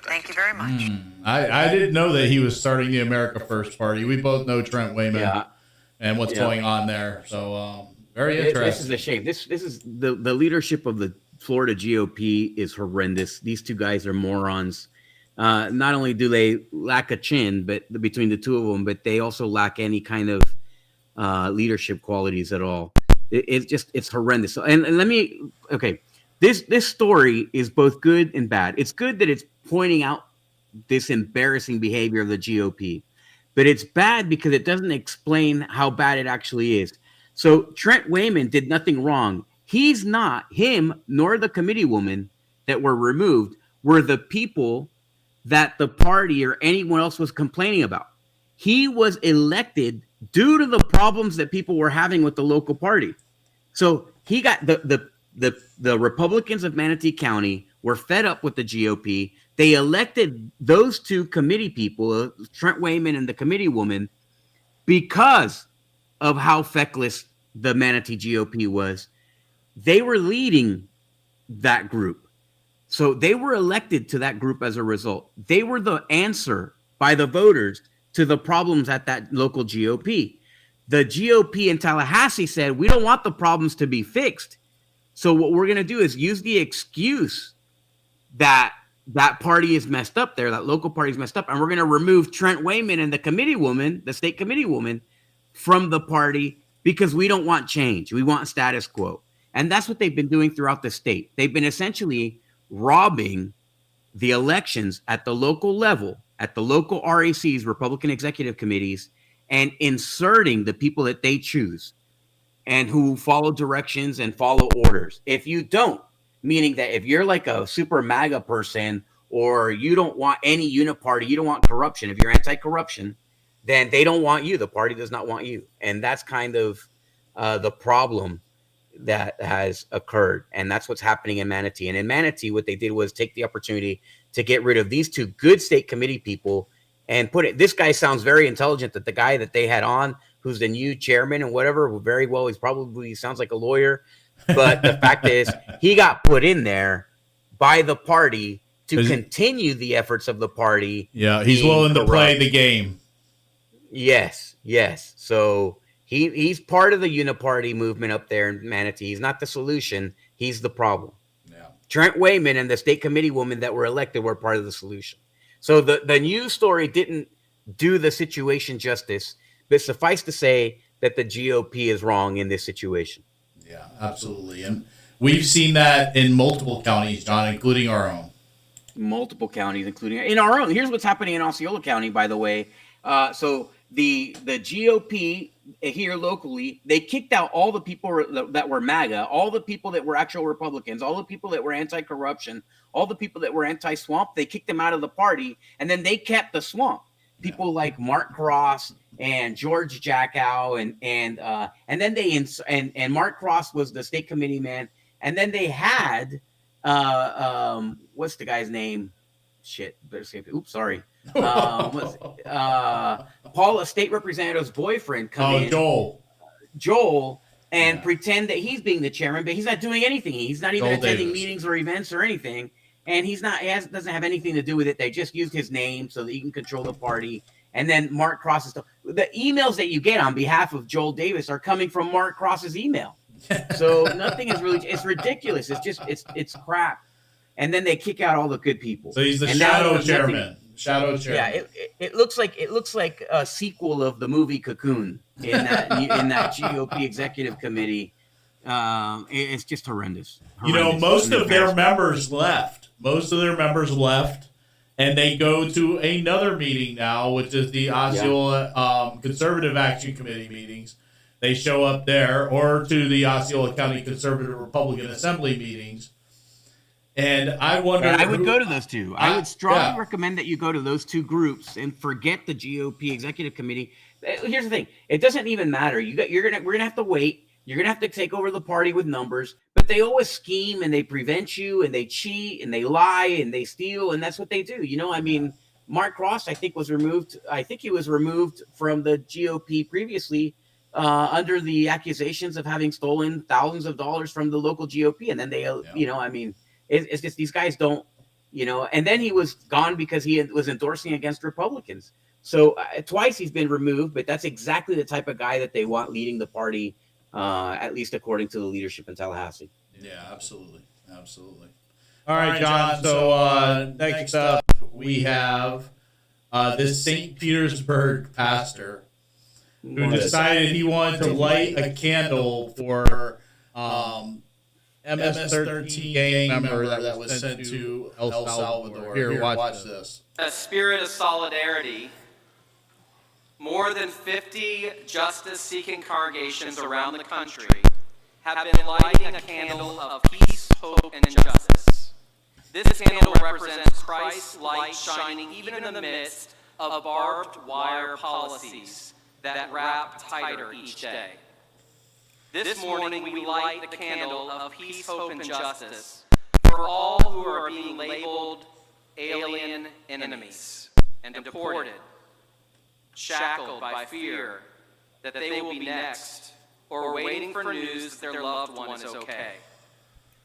Thank you very much. I didn't know that he was starting the America First Party. We both know Trent Wayman and what's going on there. So very interesting. This is a shame. This is the leadership of the Florida GOP is horrendous. These two guys are morons. Not only do they lack a chin, but between the two of them, but they also lack any kind of leadership qualities at all. It's horrendous. And let me this story is both good and bad. It's good that it's pointing out this embarrassing behavior of the GOP, but it's bad because it doesn't explain how bad it actually is. So Trent Wayman did nothing wrong. He's not, him nor the committee woman that were removed were the people that the party or anyone else was complaining about. He was elected due to the problems that people were having with the local party. So he got the Republicans of Manatee County were fed up with the GOP. They elected those two committee people, Trent Wayman and the committee woman, because of how feckless the Manatee GOP was. They were leading that group. So they were elected to that group as a result. They were the answer by the voters to the problems at that local GOP. The GOP in Tallahassee said, we don't want the problems to be fixed. So what we're going to do is use the excuse that party is messed up there, that local party is messed up, and we're going to remove Trent Wayman and the committee woman, the state committee woman, from the party because we don't want change. We want status quo. And that's what they've been doing throughout the state. They've been essentially robbing the elections at the local level, at the local RACs, Republican Executive Committees, and inserting the people that they choose and who follow directions and follow orders. If you don't, meaning that if you're like a super MAGA person or you don't want any uniparty, you don't want corruption, if you're anti-corruption, then they don't want you. The party does not want you. And that's kind of the problem that has occurred. And that's what's happening in Manatee. And in Manatee, what they did was take the opportunity to get rid of these two good state committee people and put it. This guy sounds very intelligent, that the guy that they had on, who's the new chairman and whatever, very well, he sounds like a lawyer. But the fact is, he got put in there by the party to continue the efforts of the party. Yeah, he's willing to play the game. Yes. So he's part of the uniparty movement up there in Manatee. He's not the solution. He's the problem. Yeah. Trent Wayman and the state committee woman that were elected were part of the solution. So the news story didn't do the situation justice, but suffice to say that the GOP is wrong in this situation. Yeah, absolutely. And we've seen that in multiple counties, John, including our own. Multiple counties, including in our own. Here's what's happening in Osceola County, by the way. So the GOP here locally, they kicked out all the people that were MAGA, all the people that were actual Republicans, all the people that were anti-corruption, all the people that were anti-swamp. They kicked them out of the party, and then they kept the swamp. People like Mark Cross and George Jackow, and then they and Mark Cross was the state committee man, and then they had what's the guy's name? Shit, better say. Oops, sorry. Paula, state representative's boyfriend, come in. Joel, and pretend that he's being the chairman, but he's not doing anything. He's not even attending meetings or events or anything. And doesn't have anything to do with it. They just used his name so that he can control the party. And then Mark Cross's the emails that you get on behalf of Joel Davis are coming from Mark Cross's email. So nothing is really, it's ridiculous. It's crap. And then they kick out all the good people. So he's the shadow chairman. Yeah, it looks like a sequel of the movie Cocoon in that GOP executive committee. It's just horrendous. You know, most of their members left. And they go to another meeting now, which is the Osceola Conservative Action Committee meetings. They show up there, or to the Osceola County Conservative Republican Assembly meetings. And I wonder. I would go to those two. I would strongly recommend that you go to those two groups and forget the GOP Executive Committee. Here's the thing: it doesn't even matter. We're gonna have to wait. You're gonna have to take over the party with numbers. But they always scheme and they prevent you and they cheat and they lie and they steal, and that's what they do. You know, I mean, Mark Cross, I think, was removed. I think he was removed from the GOP previously under the accusations of having stolen thousands of dollars from the local GOP, and then they, you know, I mean. It's just these guys don't, you know, and then he was gone because he was endorsing against Republicans. So twice he's been removed, but that's exactly the type of guy that they want leading the party, at least according to the leadership in Tallahassee. Yeah, absolutely. All right, John. So next up, we have this St. Petersburg pastor who decided he wanted to light a candle for MS-13 gang member that was sent to El Salvador. Here, watch this. A spirit of solidarity, more than 50 justice-seeking congregations around the country have been lighting a candle of peace, hope, and justice. This candle represents Christ's light shining even in the midst of barbed wire policies that wrap tighter each day. This morning, we light the candle of peace, hope, and justice for all who are being labeled alien enemies and deported, shackled by fear that they will be next, or waiting for news that their loved one is okay.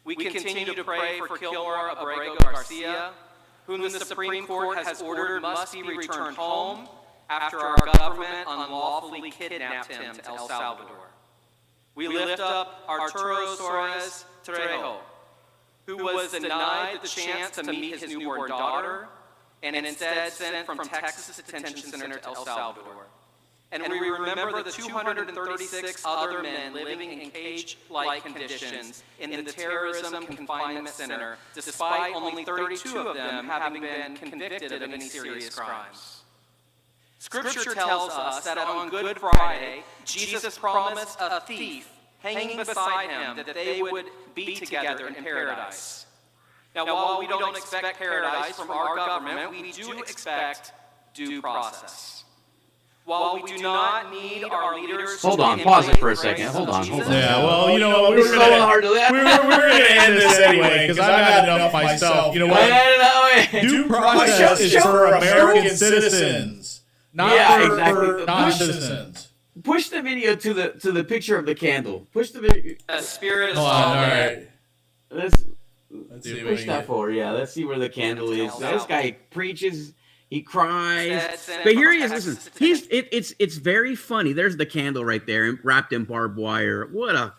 We continue to pray for Kilmore Abrego Garcia, whom the Supreme Court has ordered must be returned home after our government unlawfully kidnapped him to El Salvador. We lift up Arturo Suarez Trejo, who was denied the chance to meet his newborn daughter and instead sent from Texas Detention Center to El Salvador. And we remember the 236 other men living in cage-like conditions in the Terrorism Confinement Center, despite only 32 of them having been convicted of any serious crimes. Scripture tells us that on Good Friday, Jesus promised a thief hanging beside him that they would be together in paradise. Now, while we don't expect paradise from our government, we do expect due process. While we do not need our leaders Hold on, pause it for a second. Hold on. Yeah, well, you know what? We're going to end this anyway because I've had enough myself. You know what? Due process is for American citizens, not for non-citizens. Push the video to the picture of the candle. Push the video. A spirit of solidarity. All right. Let's push that forward. Yeah, let's see where the candle is. This guy preaches. He cries, but here he is. Listen, it's very funny. There's the candle right there, wrapped in barbed wire. What a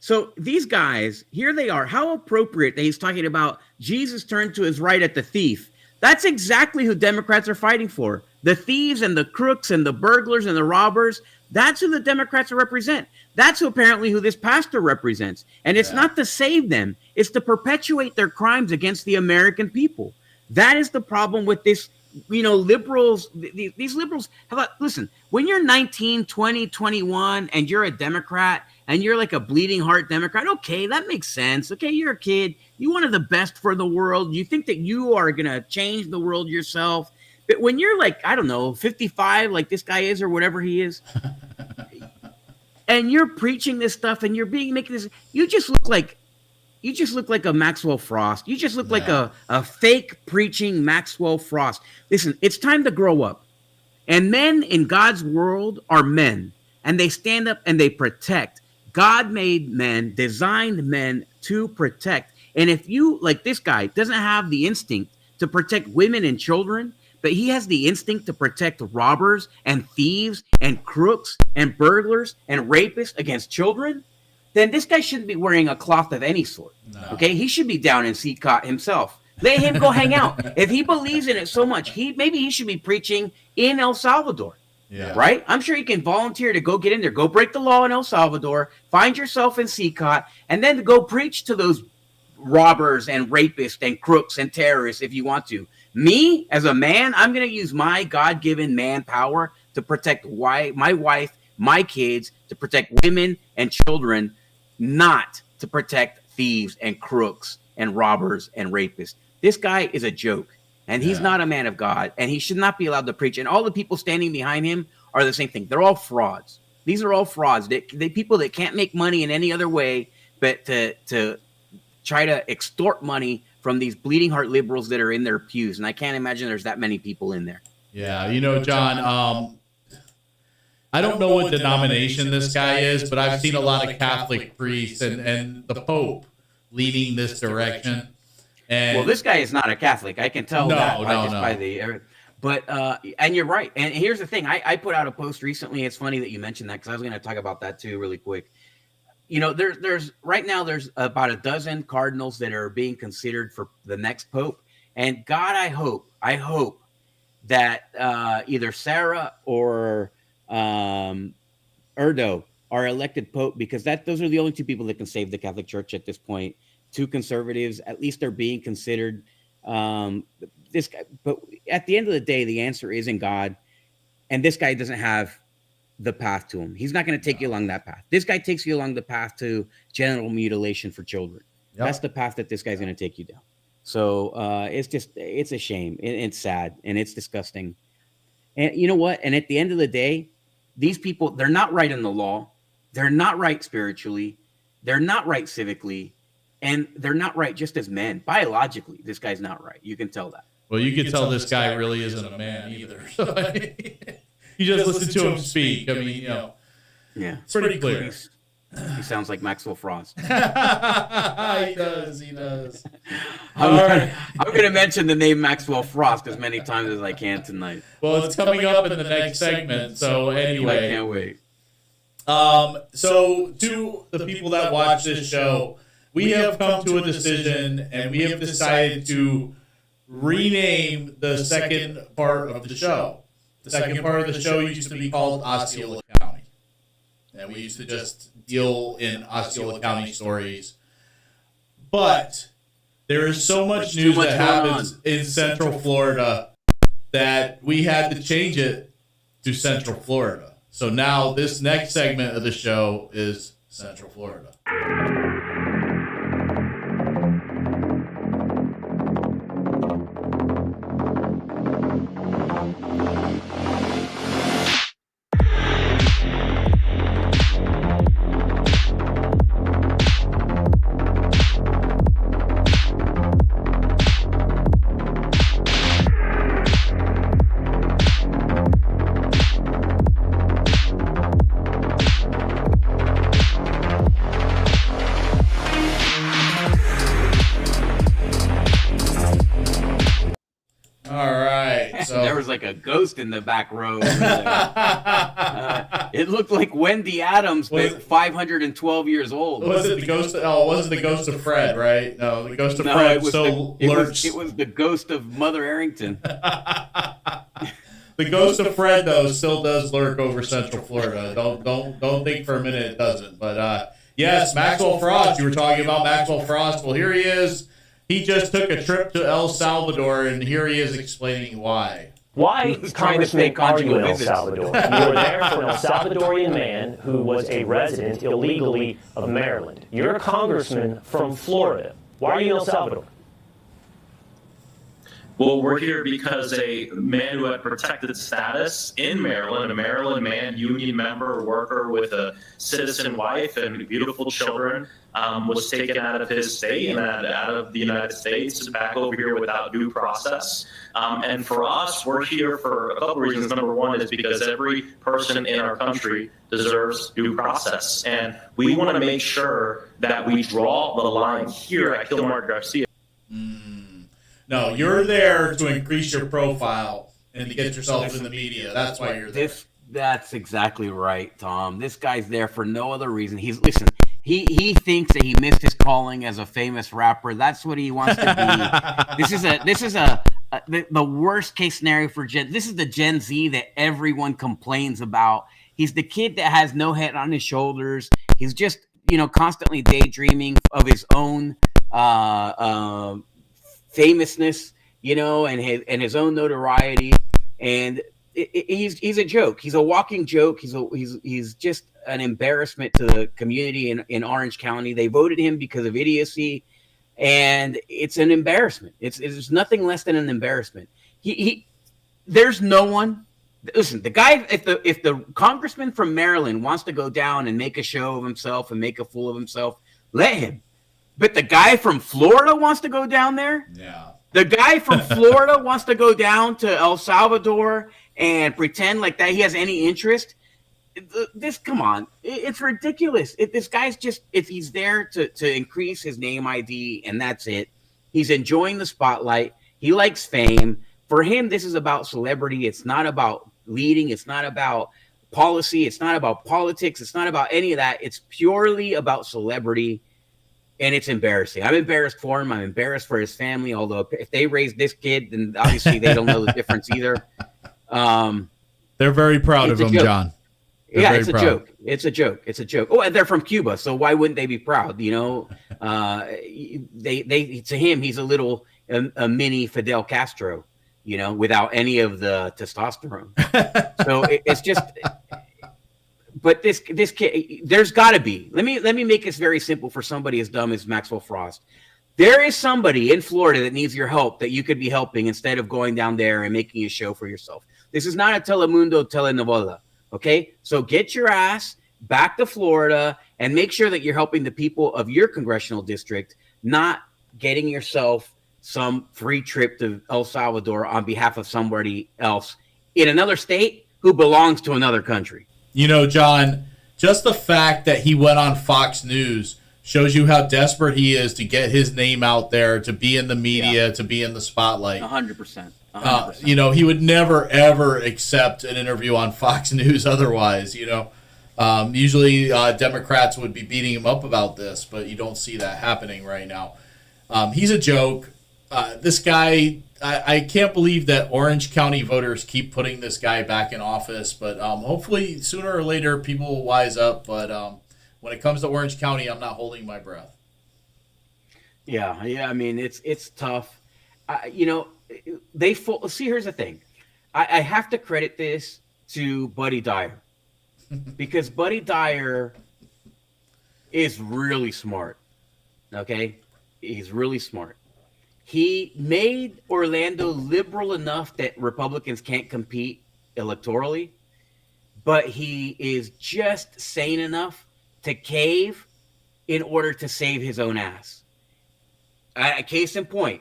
So these guys, here they are. How appropriate that he's talking about Jesus turned to his right at the thief. That's exactly who Democrats are fighting for. The thieves and the crooks and the burglars and the robbers. That's who the Democrats represent. That's apparently who this pastor represents. And it's not to save them. It's to perpetuate their crimes against the American people. That is the problem with this, liberals. These liberals, listen, when you're 19, 20, 21, and you're a Democrat, and you're like a bleeding heart Democrat, okay, that makes sense. Okay, you're a kid. You wanted the best for the world. You think that you are going to change the world yourself. But when you're like, I don't know, 55, like this guy is or whatever he is, and you're preaching this stuff and you're making this, you just look like a Maxwell Frost. You just look like a fake preaching Maxwell Frost. Listen, it's time to grow up. And men in God's world are men. And they stand up and they protect. God made men, designed men to protect. And if you, like this guy, doesn't have the instinct to protect women and children, but he has the instinct to protect robbers and thieves and crooks and burglars and rapists against children, then this guy shouldn't be wearing a cloth of any sort. No. Okay, he should be down in Seacott himself. Let him go hang out. If he believes in it so much, maybe he should be preaching in El Salvador. Yeah. Right? I'm sure you can volunteer to go get in there, go break the law in El Salvador, find yourself in Seacott, and then go preach to those robbers and rapists and crooks and terrorists if you want to. Me, as a man, I'm going to use my God-given man power to protect my wife, my kids, to protect women and children, not to protect thieves and crooks and robbers and rapists. This guy is a joke. And he's not a man of God, and he should not be allowed to preach. And all the people standing behind him are the same thing. They're all frauds. These are all frauds. They people that can't make money in any other way but to try to extort money from these bleeding heart liberals that are in their pews. And I can't imagine there's that many people in there. Yeah, John, I don't know what denomination this guy is, but I've seen a lot of Catholic priests and the Pope leading this direction. And this guy is not a Catholic. I can tell by the. But and you're right. And here's the thing. I put out a post recently. It's funny that you mentioned that because I was going to talk about that too, really quick. There's right now there's about a dozen cardinals that are being considered for the next pope. And God, I hope that either Sarah or Erdo are elected pope, because those are the only two people that can save the Catholic Church at this point. Two conservatives, at least they're being considered. This guy, but at the end of the day, the answer is in God, and this guy doesn't have the path to him. He's not going to take you along that path. This guy takes you along the path to genital mutilation for children. Yep. That's the path that this guy's going to take you down. So it's a shame. It's sad and it's disgusting. And you know what? And at the end of the day, these people, they're not right in the law. They're not right spiritually. They're not right civically. And they're not right just as men. Biologically, this guy's not right. You can tell that. Well, you can tell this guy really isn't a man either. You just listen to him speak. I mean, Yeah. It's pretty clear. He sounds like Maxwell Frost. He does. I'm going to mention the name Maxwell Frost as many times as I can tonight. Well, it's coming up in the next segment. So anyway. I can't wait. So to the people that watch this show, we have come to a decision, and we have decided to rename the second part of the show. The second part of the show used to be called Osceola County. And we used to just deal in Osceola County stories. But there is so much news that happens in Central Florida that we had to change it to Central Florida. So now this next segment of the show is Central Florida. There was like a ghost in the back row. It looked like Wendy Adams, but 512 years old. Was it the ghost? Oh, it wasn't the ghost of Fred, right? No, the ghost of No, Fred it was still it lurks. was the ghost of Mother Arrington. The ghost of Fred, though, still does lurk over Central Florida. Don't think for a minute it doesn't. But yes, Maxwell Frost. You were talking about Maxwell Frost. Well, here he is. He just took a trip to El Salvador, and here he is explaining why. Why, Congressman, are you in El Salvador? You were there for an El Salvadorian man who was a resident illegally of Maryland. You're a congressman from Florida. Why are you in El Salvador? Well, we're here because a man who had protected status in Maryland, a Maryland man, union member, worker with a citizen wife and beautiful children, was taken out of his state and out of the United States back over here without due process. And for us, we're here for a couple reasons. Number one is because every person in our country deserves due process. And we want to make sure that we draw the line here at Kilmar Garcia. No, you're there to increase your profile and to get yourself in the media. That's why you're there. That's exactly right, Tom. This guy's there for no other reason. He thinks that he missed his calling as a famous rapper. That's what he wants to be. This is the worst case scenario for Gen. This is the Gen Z that everyone complains about. He's the kid that has no head on his shoulders. He's just, constantly daydreaming of his own famousness, and his own notoriety, and he's a joke. He's a walking joke. He's just an embarrassment to the community in Orange County. They voted him because of idiocy, and it's an embarrassment. It's nothing less than an embarrassment. There's no one. Listen, the guy, if the congressman from Maryland wants to go down and make a show of himself and make a fool of himself, let him. But the guy from Florida wants to go down there? Yeah. The guy from Florida wants to go down to El Salvador and pretend like that he has any interest? Come on. It's ridiculous. This guy's he's there to increase his name ID, and that's it. He's enjoying the spotlight. He likes fame. For him, this is about celebrity. It's not about leading. It's not about policy. It's not about politics. It's not about any of that. It's purely about celebrity. And it's embarrassing. I'm embarrassed for him. I'm embarrassed for his family. Although if they raise this kid, then obviously they don't know the difference either. They're very proud of him, John. It's a joke. It's a joke. It's a joke. Oh, and they're from Cuba, so why wouldn't they be proud? To him, he's a little a mini Fidel Castro, without any of the testosterone. So it's just. But this kid, there's got to be. Let me make this very simple for somebody as dumb as Maxwell Frost. There is somebody in Florida that needs your help that you could be helping instead of going down there and making a show for yourself. This is not a Telemundo telenovela, okay? So get your ass back to Florida and make sure that you're helping the people of your congressional district, not getting yourself some free trip to El Salvador on behalf of somebody else in another state who belongs to another country. John, just the fact that he went on Fox News shows you how desperate he is to get his name out there, to be in the media, to be in the spotlight. 100%. He would never, ever accept an interview on Fox News otherwise, Usually Democrats would be beating him up about this, but you don't see that happening right now. He's a joke. This guy... I can't believe that Orange County voters keep putting this guy back in office, but hopefully sooner or later people will wise up. But when it comes to Orange County, I'm not holding my breath. Yeah. I mean, it's tough. See, here's the thing. I have to credit this to Buddy Dyer because Buddy Dyer is really smart. Okay, he's really smart. He made Orlando liberal enough that Republicans can't compete electorally, but he is just sane enough to cave in order to save his own ass. Case in point,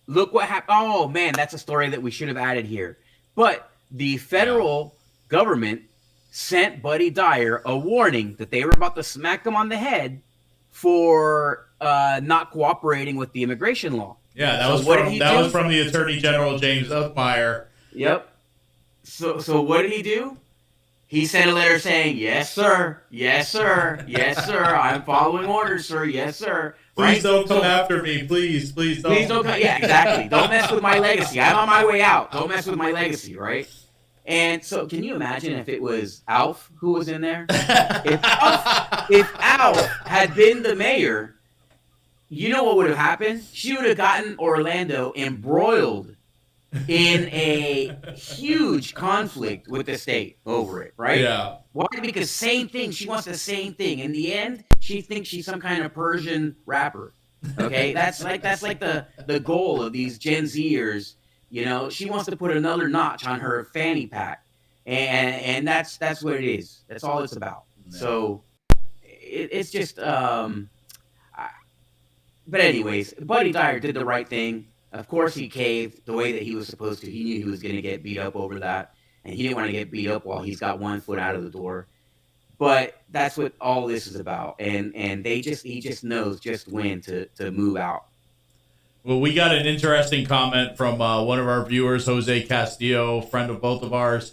look what happened. Oh, man, that's a story that we should have added here. But the federal government sent Buddy Dyer a warning that they were about to smack him on the head for not cooperating with the immigration law. Yeah, that was from the Attorney General James Uckmeyer. Yep. So what did he do? He sent a letter saying, "Yes, sir. Yes, sir. Yes, sir. I'm following orders, sir. Yes, sir." Please don't come after me. Please don't. Please don't come. Yeah, exactly. Don't mess with my legacy. I'm on my way out. Don't mess with my legacy, right? And so, can you imagine if it was Alf who was in there? If Alf had been the mayor, you know what would have happened? She would have gotten Orlando embroiled in a huge conflict with the state over it, right? Yeah. Why? Because same thing. She wants the same thing. In the end, she thinks she's some kind of Persian rapper. Okay, that's like the goal of these Gen Zers. You know, she wants to put another notch on her fanny pack, and that's what it is. That's all it's about. Yeah. So it's just. But anyways, Buddy Dyer did the right thing. Of course, he caved the way that he was supposed to. He knew he was going to get beat up over that, and he didn't want to get beat up while he's got one foot out of the door. But that's what all this is about, and he just knows just when to move out. Well, we got an interesting comment from one of our viewers, Jose Castillo, friend of both of ours.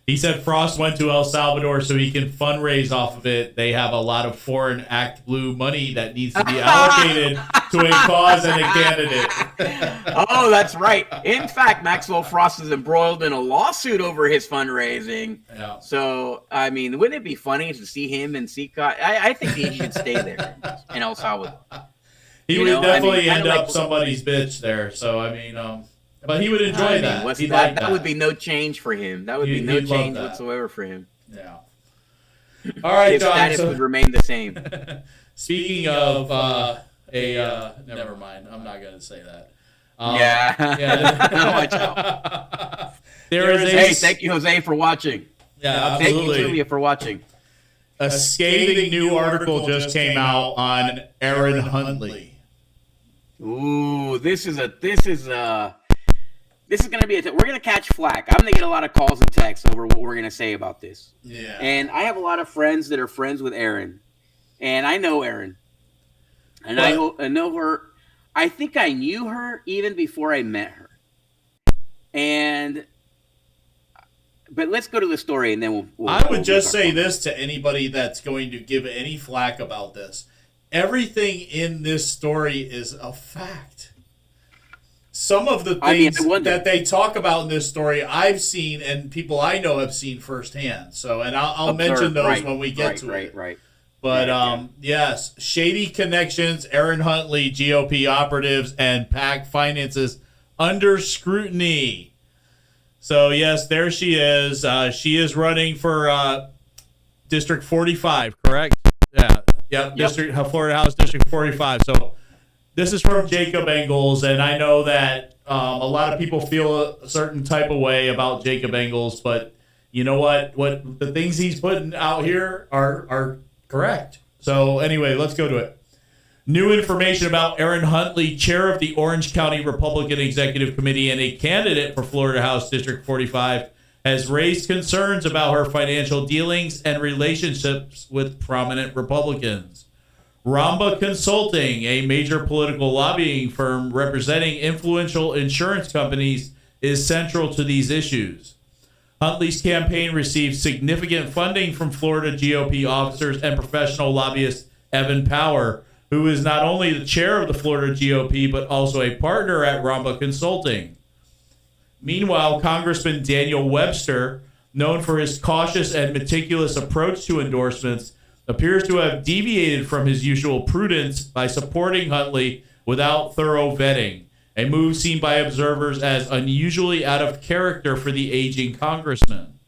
He said Frost went to El Salvador so he can fundraise off of it. They have a lot of foreign Act Blue money that needs to be allocated to a cause and a candidate. Oh, that's right. In fact, Maxwell Frost is embroiled in a lawsuit over his fundraising. Yeah. So, I mean, wouldn't it be funny to see him in CCOT? I think he should stay there in El Salvador. He would definitely end up somebody's bitch there. So, I mean, but he would enjoy that. That would be no change for him. That would be no change whatsoever for him. Yeah. All right, his status would remain the same. Speaking of never mind. I'm not going to say that. Yeah. Watch out. Hey, thank you, Jose, for watching. Yeah, absolutely. Thank you, Julia, for watching. A scathing new article just came out on Aaron Huntley. Ooh, this is going to be we're going to catch flack. I'm going to get a lot of calls and texts over what we're going to say about this. Yeah. And I have a lot of friends that are friends with Aaron. And I know Aaron. And I know her. I think I knew her even before I met her. But let's go to the story and then we'll I would just say this to anybody that's going to give any flack about this. Everything in this story is a fact. Some of the things that they talk about in this story I've seen and people I know have seen firsthand. So, and I'll mention those when we get to it. Right. But yes, shady connections, Aaron Huntley, GOP operatives, and PAC finances under scrutiny. So yes, there she is. She is running for District 45, correct? Yeah. Yep. District Florida House District 45. So this is from Jacob Engels, and I know that a lot of people feel a certain type of way about Jacob Engels, but you know what? What the things he's putting out here are correct. So anyway, let's go to it. New information about Aaron Huntley, chair of the Orange County Republican Executive Committee and a candidate for Florida House District 45, has raised concerns about her financial dealings and relationships with prominent Republicans. Ramba Consulting, a major political lobbying firm representing influential insurance companies, is central to these issues. Huntley's campaign received significant funding from Florida GOP officers and professional lobbyist Evan Power, who is not only the chair of the Florida GOP, but also a partner at Ramba Consulting. Meanwhile, Congressman Daniel Webster, known for his cautious and meticulous approach to endorsements, appears to have deviated from his usual prudence by supporting Huntley without thorough vetting, a move seen by observers as unusually out of character for the aging congressman.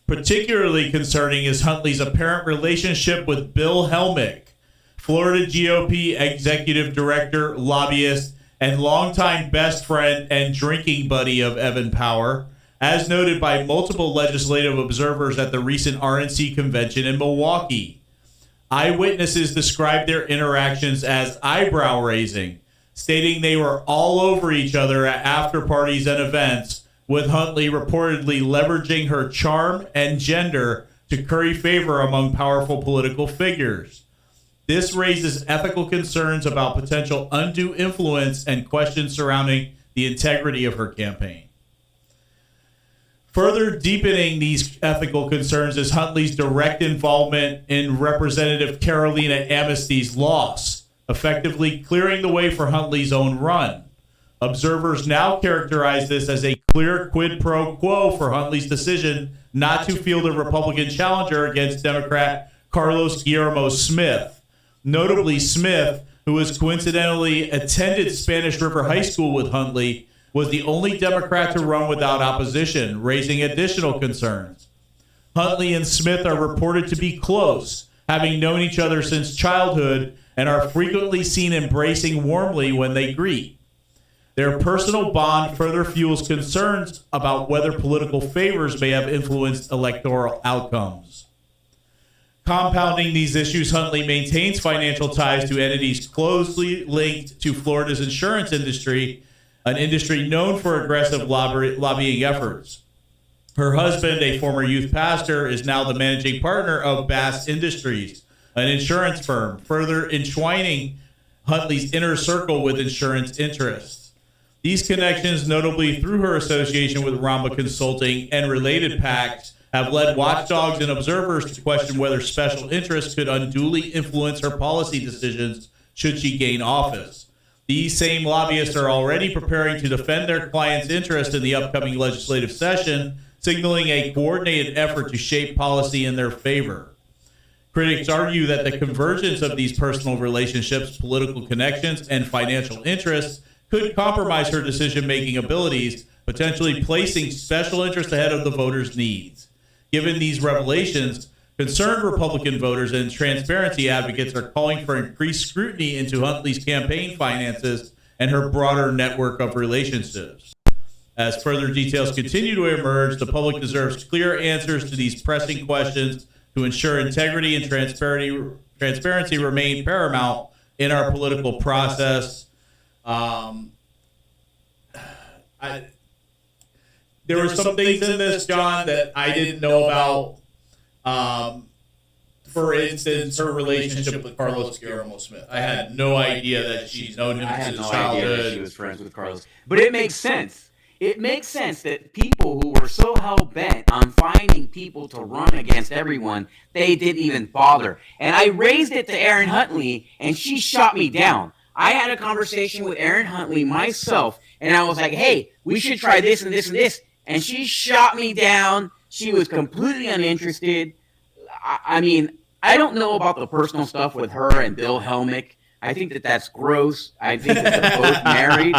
Particularly concerning is Huntley's apparent relationship with Bill Helmick, Florida GOP executive director, lobbyist, and longtime best friend and drinking buddy of Evan Power, as noted by multiple legislative observers at the recent RNC convention in Milwaukee. Eyewitnesses described their interactions as eyebrow-raising, stating they were all over each other at after-parties and events, with Huntley reportedly leveraging her charm and gender to curry favor among powerful political figures. This raises ethical concerns about potential undue influence and questions surrounding the integrity of her campaign. Further deepening these ethical concerns is Huntley's direct involvement in Representative Carolina Amisty's loss, effectively clearing the way for Huntley's own run. Observers now characterize this as a clear quid pro quo for Huntley's decision not to field a Republican challenger against Democrat Carlos Guillermo Smith. Notably, Smith, who has coincidentally attended Spanish River High School with Huntley, was the only Democrat to run without opposition, raising additional concerns. Huntley and Smith are reported to be close, having known each other since childhood, and are frequently seen embracing warmly when they greet. Their personal bond further fuels concerns about whether political favors may have influenced electoral outcomes. Compounding these issues, Huntley maintains financial ties to entities closely linked to Florida's insurance industry, an industry known for aggressive lobbying efforts. Her husband, a former youth pastor, is now the managing partner of Bass Industries, an insurance firm, further entwining Huntley's inner circle with insurance interests. These connections, notably through her association with Ramba Consulting and related PACs, have led watchdogs and observers to question whether special interests could unduly influence her policy decisions should she gain office. These same lobbyists are already preparing to defend their clients' interest in the upcoming legislative session, signaling a coordinated effort to shape policy in their favor. Critics argue that the convergence of these personal relationships, political connections, and financial interests could compromise her decision-making abilities, potentially placing special interests ahead of the voters' needs. Given these revelations, concerned Republican voters and transparency advocates are calling for increased scrutiny into Huntley's campaign finances and her broader network of relationships. As further details continue to emerge, the public deserves clear answers to these pressing questions to ensure integrity and transparency remain paramount in our political process. There were some things in this, John, that I didn't know about. For instance, her relationship with Carlos Guillermo Smith. I had no idea that she's known him since childhood. I had no idea that she was friends with Carlos. But it makes sense. It makes sense that people who were so hell-bent on finding people to run against everyone, they didn't even bother. And I raised it to Erin Huntley, and she shot me down. I had a conversation with Erin Huntley myself, and I was like, hey, we should try this and this and this. And she shot me down. She was completely uninterested. I mean, I don't know about the personal stuff with her and Bill Helmick. I think that that's gross. I think that they're both married.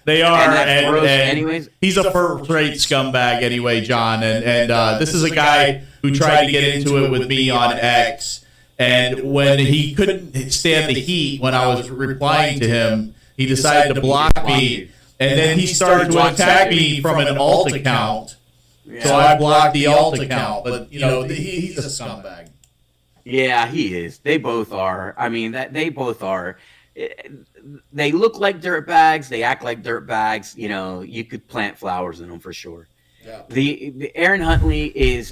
They are, and anyways. He's a first-rate scumbag anyway, John. And this is a guy who tried to get into it with me on X. And when he couldn't stand the heat when I was replying to him, he decided to block me. And then he started to attack me from an alt account. Yeah. So I blocked the alt account. But, you know, he's a scumbag. Yeah, he is. They both are. I mean, they both are. They look like dirtbags. They act like dirtbags. You know, you could plant flowers in them for sure. Yeah. The Erin Huntley is.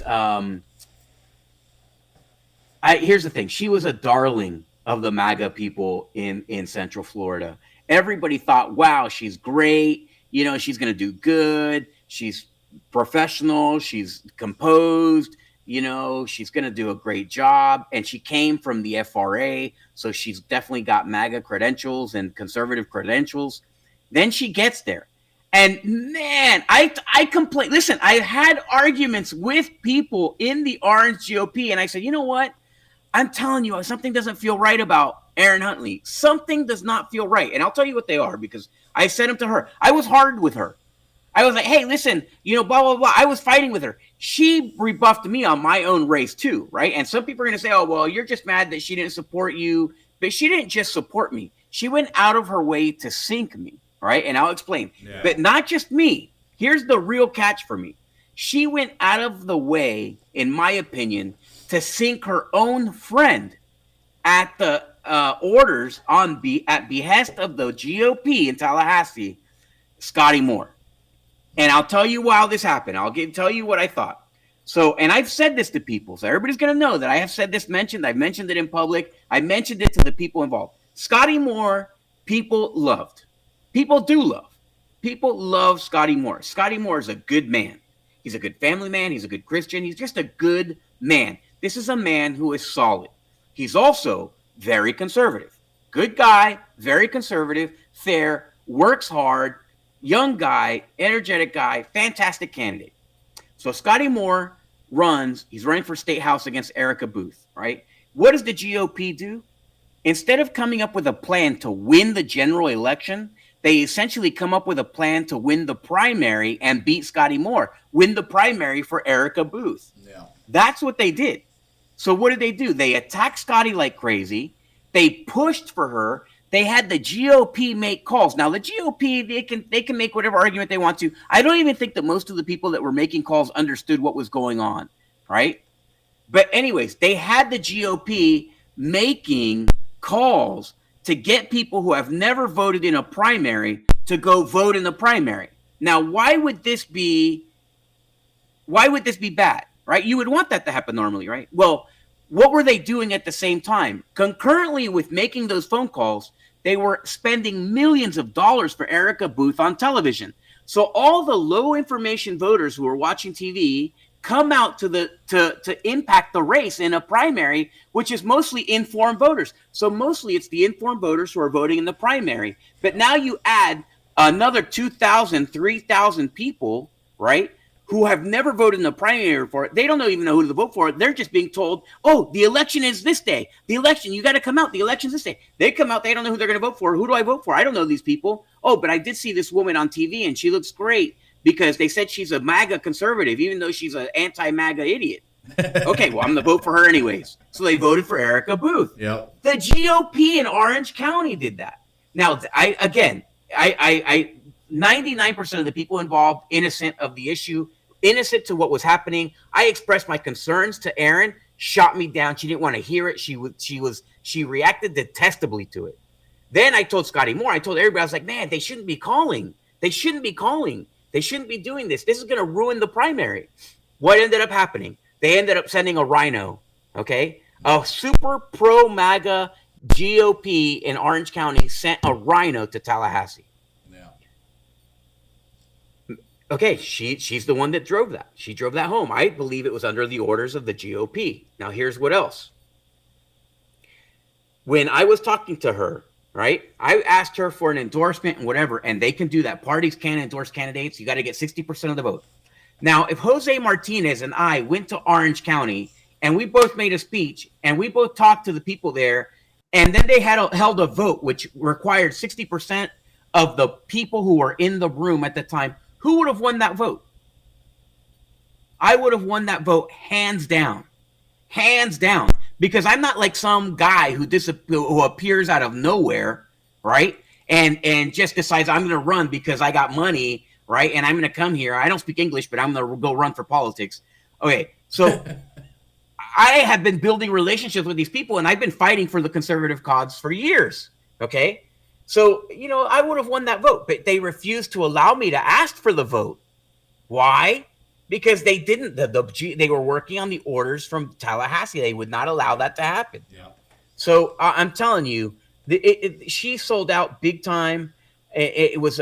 Here's the thing. She was a darling of the MAGA people in Central Florida. Everybody thought, wow, she's great. You know, she's going to do good. She's professional. She's composed. You know, she's going to do a great job. And she came from the FRA, so she's definitely got MAGA credentials and conservative credentials. Then she gets there. And, man, I complain. Listen, I had arguments with people in the Orange GOP, and I said, you know what? I'm telling you, something doesn't feel right about Erin Huntley. Something does not feel right. And I'll tell you what they are, because I said them to her. I was hard with her. I was like, hey, listen, you know, blah, blah, blah. I was fighting with her. She rebuffed me on my own race too, right? And some people are going to say, oh, well, you're just mad that she didn't support you. But she didn't just support me. She went out of her way to sink me, right? And I'll explain. Yeah. But not just me. Here's the real catch for me. She went out of the way, in my opinion, to sink her own friend at the orders at behest of the GOP in Tallahassee, Scotty Moore. And I'll tell you why this happened. Tell you what I thought. So, and I've said this to people, so everybody's going to know that I have said this I've mentioned it in public. I mentioned it to the people involved. Scotty Moore, people loved. People do love. People love Scotty Moore. Scotty Moore is a good man. He's a good family man. He's a good Christian. He's just a good man. This is a man who is solid. He's also very conservative. Good guy, very conservative, fair, works hard, young guy, energetic guy, fantastic candidate. So Scotty Moore runs. He's running for state house against Erica Booth, right? What does the GOP do? Instead of coming up with a plan to win the general election, they essentially come up with a plan to win the primary and beat Scotty Moore, win the primary for Erica Booth. Yeah. That's what they did. So what did they do? They attacked Scotty like crazy. They pushed for her. They had the GOP make calls. Now, the GOP, they can make whatever argument they want to. I don't even think that most of the people that were making calls understood what was going on, right? But anyways, they had the GOP making calls to get people who have never voted in a primary to go vote in the primary. Now, why would this be bad, right? You would want that to happen normally, right? Well, what were they doing at the same time? Concurrently with making those phone calls, they were spending millions of dollars for Erica Booth on television. So all the low information voters who are watching TV come out to impact the race in a primary, which is mostly informed voters. So mostly it's the informed voters who are voting in the primary. But now you add another 2,000, 3,000 people, right, who have never voted in the primary for it. They don't even know who to vote for. They're just being told, oh, the election is this day. The election, you got to come out. The election's this day. They come out. They don't know who they're going to vote for. Who do I vote for? I don't know these people. Oh, but I did see this woman on TV and she looks great, because they said she's a MAGA conservative, even though she's an anti-MAGA idiot. Okay, well, I'm going to vote for her anyways. So they voted for Erica Booth. Yep. The GOP in Orange County did that. Now, I 99% of the people involved, innocent of the issue, innocent to what was happening. I expressed my concerns to Erin, shot me down. She didn't want to hear it. She reacted detestably to it. Then I told Scotty Moore, I told everybody, I was like, man, they shouldn't be calling. They shouldn't be calling. They shouldn't be doing this. This is going to ruin the primary. What ended up happening? They ended up sending a rhino, okay? A super pro-MAGA GOP in Orange County sent a rhino to Tallahassee. Yeah. Okay, she's the one that drove that. She drove that home. I believe it was under the orders of the GOP. Now, here's what else. When I was talking to her, right, I asked her for an endorsement and whatever, and they can do that. Parties can endorse candidates. You got to get 60% of the vote. Now, if Jose Martinez and I went to Orange County and we both made a speech and we both talked to the people there, and then they held a vote which required 60% of the people who were in the room at the time, who would have won that vote? I would have won that vote hands down. Hands down. Because I'm not like some guy who appears out of nowhere, right? And just decides I'm going to run because I got money, right? And I'm going to come here. I don't speak English, but I'm going to go run for politics. Okay, so I have been building relationships with these people, and I've been fighting for the conservative cause for years, okay? So, I would have won that vote, but they refused to allow me to ask for the vote. Why? Because they didn't. They were working on the orders from Tallahassee. They would not allow that to happen. Yeah. So I'm telling you, she sold out big time. It was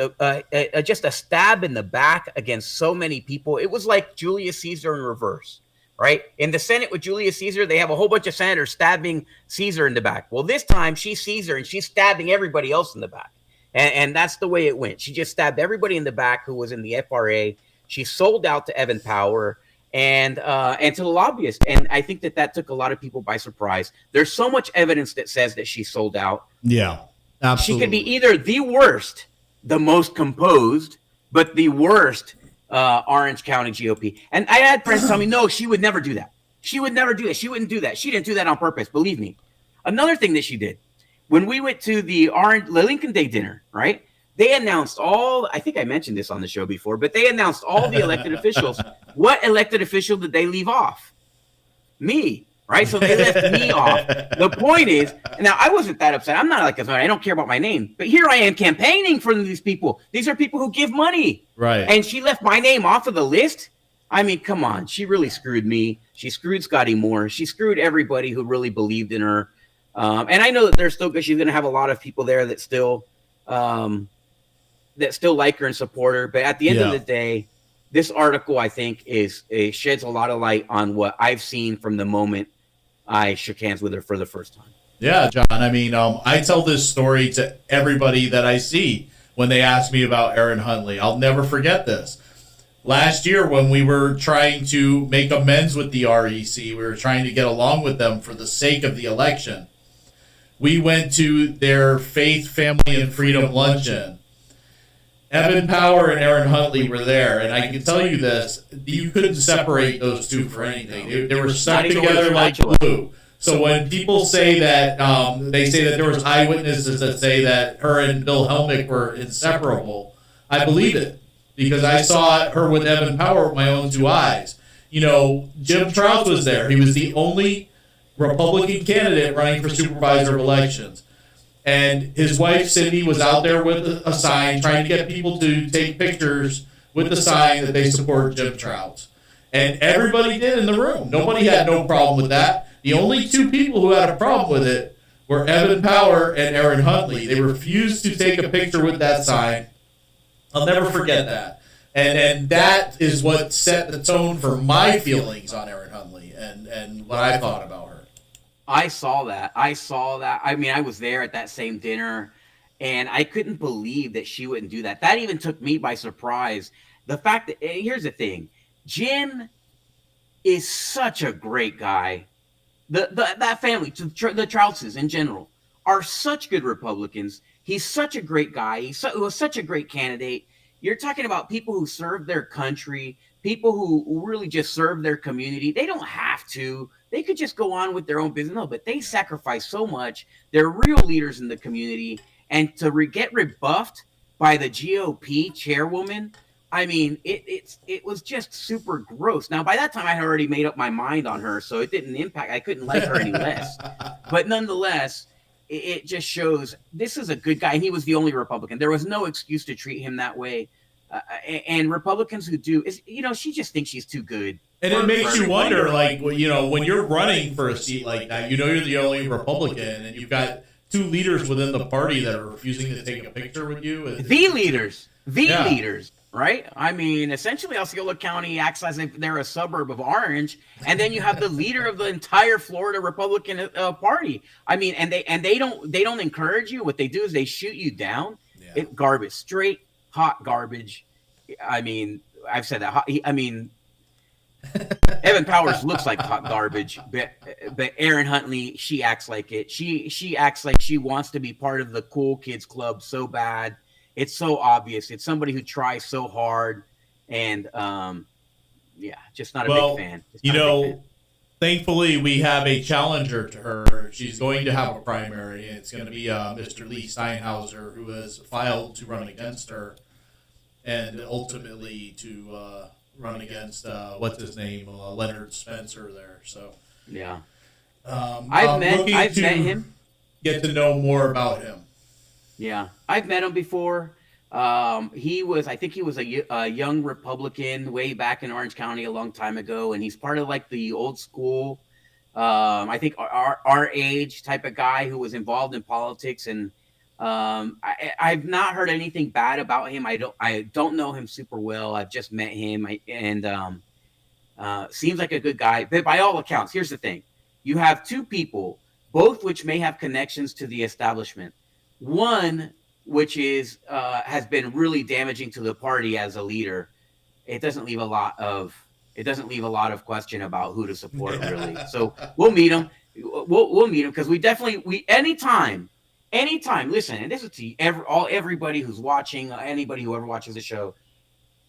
just a stab in the back against so many people. It was like Julius Caesar in reverse, right? In the Senate with Julius Caesar, they have a whole bunch of senators stabbing Caesar in the back. Well, this time she's Caesar and she's stabbing everybody else in the back. And that's the way it went. She just stabbed everybody in the back who was in the FRA. She sold out to Evan Power and to the lobbyists. And I think that took a lot of people by surprise. There's so much evidence that says that she sold out. Yeah, absolutely. She could be either the worst, the most composed, but the worst Orange County GOP. And I had friends tell me, no, she would never do that. She would never do that. She wouldn't do that. She didn't do that on purpose. Believe me. Another thing that she did, when we went to the Lincoln Day dinner, right? They announced I think I mentioned this on the show before, but they announced all the elected officials. What elected official did they leave off? Me, right? So they left me off. The point is, now I wasn't that upset. I'm not I don't care about my name, but here I am campaigning for these people. These are people who give money. Right. And she left my name off of the list. I mean, come on. She really screwed me. She screwed Scotty Moore. She screwed everybody who really believed in her. And I know that she's going to have a lot of people there that still like her and support her. But at the end of the day, this article, I think, it sheds a lot of light on what I've seen from the moment I shook hands with her for the first time. Yeah, John. I mean, I tell this story to everybody that I see when they ask me about Aaron Huntley. I'll never forget this. Last year, when we were trying to make amends with the REC, we were trying to get along with them for the sake of the election. We went to their Faith, Family, and Freedom luncheon. Evan Power and Aaron Huntley were there, and I can tell you this, you couldn't separate those two for anything. They were stuck together like glue. So when people say that, they say that there was eyewitnesses that say that her and Bill Helmick were inseparable, I believe it, because I saw her with Evan Power with my own two eyes. You know, Jim Trout was there. He was the only Republican candidate running for supervisor of elections. And his wife, Cindy, was out there with a sign trying to get people to take pictures with the sign that they support Jim Trout. And everybody did in the room. Nobody had no problem with that. The only two people who had a problem with it were Evan Power and Aaron Huntley. They refused to take a picture with that sign. I'll never forget that. And that is what set the tone for my feelings on Aaron Huntley and what I thought about her. I saw that. I mean, I was there at that same dinner, and I couldn't believe that she wouldn't do that. That even took me by surprise. The fact that, here's the thing, Jim is such a great guy. That family, the Troutses in general, are such good Republicans. He's such a great guy. He was such a great candidate. You're talking about people who serve their country, people who really just serve their community. They don't have to. They could just go on with their own business. No, but they sacrifice so much. They're real leaders in the community. And to get rebuffed by the GOP chairwoman, I mean, it was just super gross. Now, by that time, I had already made up my mind on her, so it didn't impact. I couldn't like her any less. But nonetheless, it just shows this is a good guy. And he was the only Republican. There was no excuse to treat him that way. And Republicans who do, she just thinks she's too good. And it makes you wonder, like, when you're running for a seat like that, you're the only Republican, and you've got two leaders within the party that are refusing to take a picture with you. The leaders, right? I mean, essentially, Osceola County acts as if they're a suburb of Orange, and then you have the leader of the entire Florida Republican Party. I mean, and they don't encourage you. What they do is they shoot you down. Yeah. Garbage, straight hot garbage. I mean, I've said that. Evan Powers looks like hot garbage, but Aaron Huntley, she acts like it. She acts like she wants to be part of the cool kids club so bad. It's so obvious. It's somebody who tries so hard, and just not a big fan. Thankfully we have a challenger to her. She's going to have a primary, and it's going to be Mr. Lee Steinhauser, who has filed to run against her, and ultimately to run against what's his name, Leonard Spencer there. So yeah, I've met him. Get to know more about him. Yeah, I've met him before. I think he was a young Republican way back in Orange County a long time ago, and he's part of like the old school, I think our age type of guy who was involved in politics. And I've not heard anything bad about him. I don't know him super well. I've just met him, and seems like a good guy. But by all accounts, here's the thing: you have two people, both which may have connections to the establishment. One, which is has been really damaging to the party as a leader. It doesn't leave a lot of question about who to support, really. So we'll meet him. We'll meet him because anytime. Listen, and this is to everybody who's watching, anybody who ever watches the show.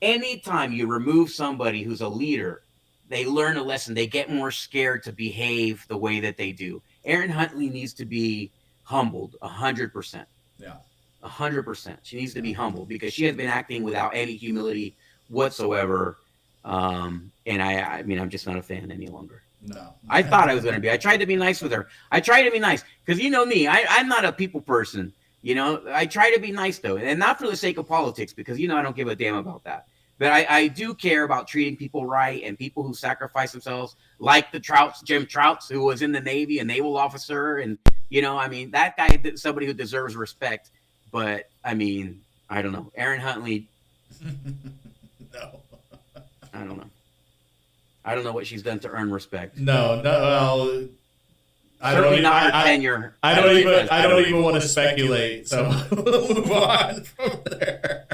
Anytime you remove somebody who's a leader, they learn a lesson. They get more scared to behave the way that they do. Aaron Huntley needs to be humbled 100%. Yeah, 100%. She needs to be humbled because she has been acting without any humility whatsoever. And I mean, I'm just not a fan any longer. No, I thought I was going to be. I tried to be nice with her. I try to be nice because me, I'm not a people person. I try to be nice though, and not for the sake of politics because I don't give a damn about that. But I do care about treating people right and people who sacrifice themselves, like the Trouts, Jim Trouts, who was in the Navy, a naval officer, and that guy is somebody who deserves respect. But I mean, I don't know, Aaron Huntley. No. I don't know what she's done to earn respect. No. Well, I Certainly don't. not her I, tenure. I don't even. I don't even want to speculate. So we'll move on from there.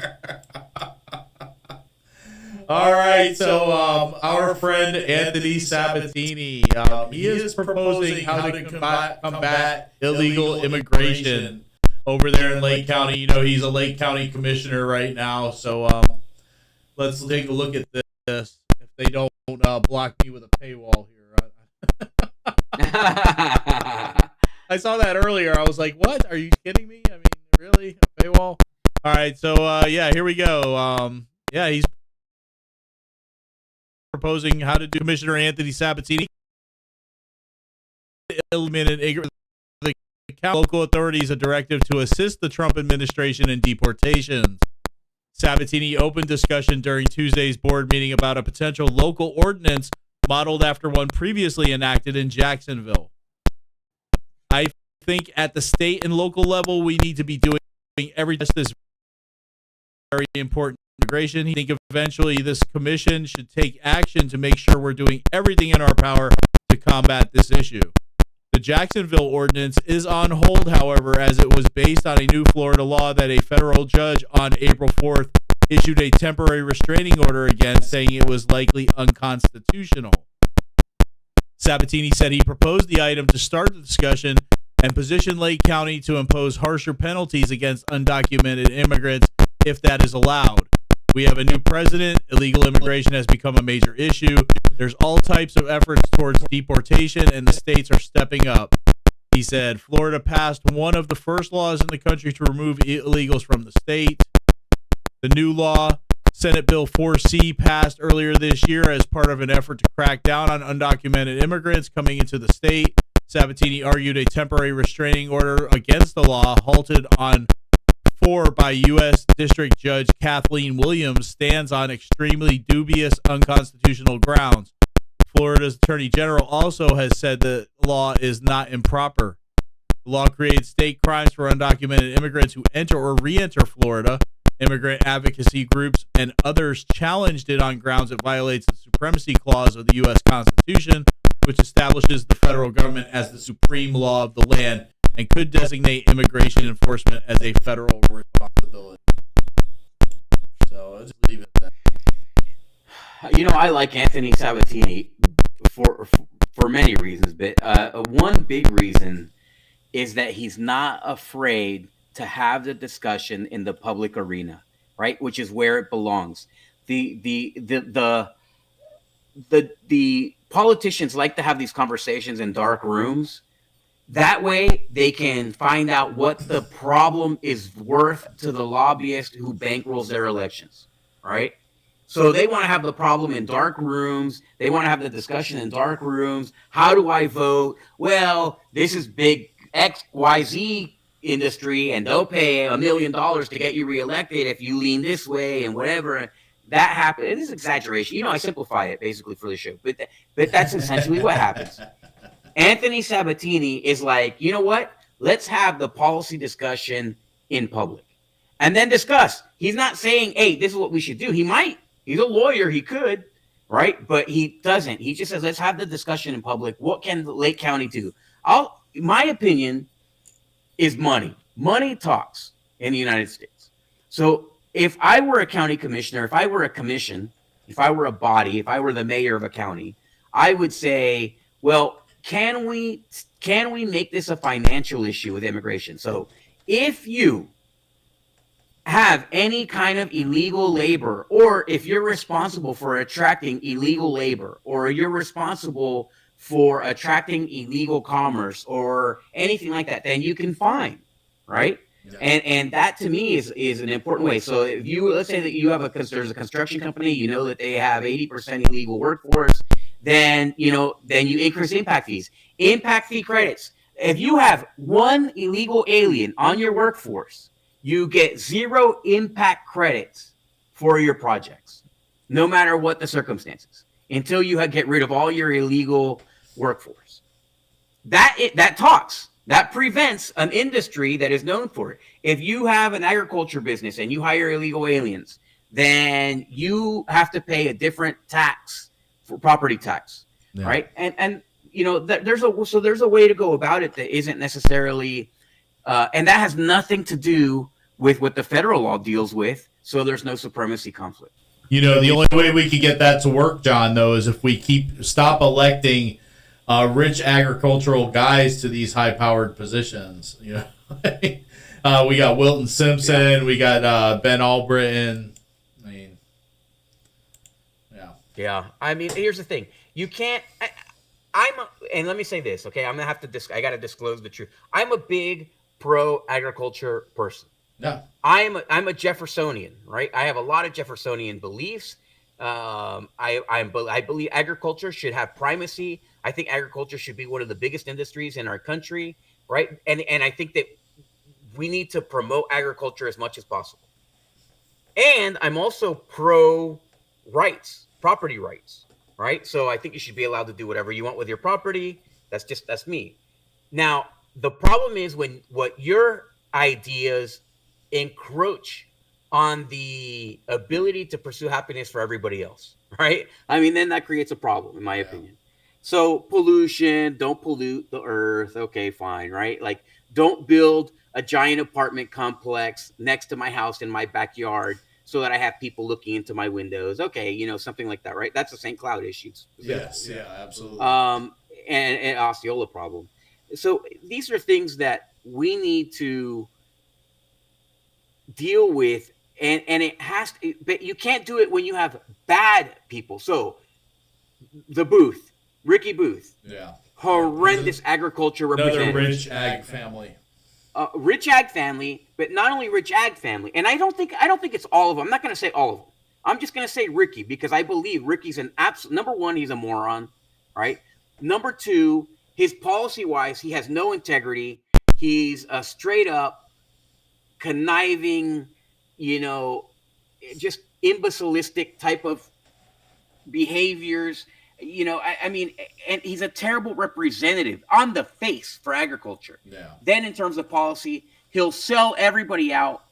All right. So our friend Anthony Sabatini, he is proposing how to combat illegal immigration over there in Lake County. You know, he's a Lake County commissioner right now. So let's take a look at this. If they don't block me with a paywall here. I saw that earlier. I was like, what? Are you kidding me? I mean, really? A paywall? All right. So, yeah, here we go. Yeah, he's proposing how to do Commissioner Anthony Sabatini eliminated the local authorities a directive to assist the Trump administration in deportations. Sabatini opened discussion during Tuesday's board meeting about a potential local ordinance modeled after one previously enacted in Jacksonville. I think at the state and local level, we need to be doing this very important immigration. I think eventually this commission should take action to make sure we're doing everything in our power to combat this issue. The Jacksonville ordinance is on hold, however, as it was based on a new Florida law that a federal judge on April 4th issued a temporary restraining order against, saying it was likely unconstitutional. Sabatini said he proposed the item to start the discussion and position Lake County to impose harsher penalties against undocumented immigrants if that is allowed. We have a new president. Illegal immigration has become a major issue. There's all types of efforts towards deportation, and the states are stepping up. He said Florida passed one of the first laws in the country to remove illegals from the state. The new law, Senate Bill 4C, passed earlier this year as part of an effort to crack down on undocumented immigrants coming into the state. Sabatini argued a temporary restraining order against the law, halted on 4 by U.S. District Judge Kathleen Williams, stands on extremely dubious unconstitutional grounds. Florida's Attorney General also has said the law is not improper. The law creates state crimes for undocumented immigrants who enter or re-enter Florida. Immigrant advocacy groups and others challenged it on grounds it violates the Supremacy Clause of the U.S. Constitution, which establishes the federal government as the supreme law of the land and could designate immigration enforcement as a federal responsibility. So I'll just leave it at that. You know, I like Anthony Sabatini for many reasons, but one big reason is that he's not afraid to have the discussion in the public arena, right? Which is where it belongs. The politicians like to have these conversations in dark rooms. That way they can find out what the problem is worth to the lobbyist who bankrolls their elections, right? So they want to have the problem in dark rooms. They want to have the discussion in dark rooms. How do I vote? Well, this is big XYZ industry, and they'll pay $1 million to get you reelected if you lean this way and whatever. That happens. It is exaggeration. You know, I simplify it basically for the show, but that's essentially what happens. Anthony Sabatini is like, you know what? Let's have the policy discussion in public and then discuss. He's not saying, hey, this is what we should do. He might. He's a lawyer. He could, right? But he doesn't. He just says, let's have the discussion in public. What can Lake County do? My opinion is money. Money talks in the United States. So if I were a county commissioner, if I were a commission, if I were a body, if I were the mayor of a county, I would say, well, can we make this a financial issue with immigration? So if you have any kind of illegal labor, or if you're responsible for attracting illegal labor, or you're responsible for attracting illegal commerce or anything like that, then you can fine, right? Yeah. And that to me is an important way. So if you, let's say that you have there's a construction company, you know that they have 80% illegal workforce, then you increase impact fees. Impact fee credits. If you have one illegal alien on your workforce, you get 0 impact credits for your projects, no matter what the circumstances, until you get rid of all your illegal workforce. That talks. That prevents an industry that is known for it. If you have an agriculture business and you hire illegal aliens, then you have to pay a different tax for property tax, right? And you know, there's a way to go about it that isn't necessarily, and that has nothing to do with what the federal law deals with. So there's no supremacy conflict. You know, the only way we could get that to work, John, though, is if we stop electing rich agricultural guys to these high-powered positions. You know, we got Wilton Simpson, we got Ben Albritton. I mean, yeah. I mean, here's the thing: you can't. And let me say this, okay? I'm gonna have to. I got to disclose the truth. I'm a big pro-agriculture person. Yeah. I'm a Jeffersonian, right? I have a lot of Jeffersonian beliefs. I believe agriculture should have primacy. I think agriculture should be one of the biggest industries in our country, right? And I think that we need to promote agriculture as much as possible. And I'm also pro rights, property rights, right? So I think you should be allowed to do whatever you want with your property. That's me. Now, the problem is when what your ideas encroach on the ability to pursue happiness for everybody else, right? I mean, then that creates a problem, in my opinion. So pollution, don't pollute the earth. Okay, fine, right? Like, don't build a giant apartment complex next to my house in my backyard so that I have people looking into my windows. Okay, you know, something like that, right? That's the St. Cloud issues. Yes, yeah, absolutely. And Osceola problem. So these are things that we need to deal with, and it has to, but you can't do it when you have bad people. So the Booth, Ricky Booth, horrendous agriculture representative, another rich ag family, but not only rich ag family. And I don't think it's all of them. I'm not going to say all of them. I'm just going to say Ricky, because I believe Ricky's an absolute, number one, he's a moron, right? Number two, his policy wise, he has no integrity. He's a straight up conniving, you know, just imbecilistic type of behaviors. You know, I mean, and he's a terrible representative on the face for agriculture. Yeah. Then in terms of policy, he'll sell everybody out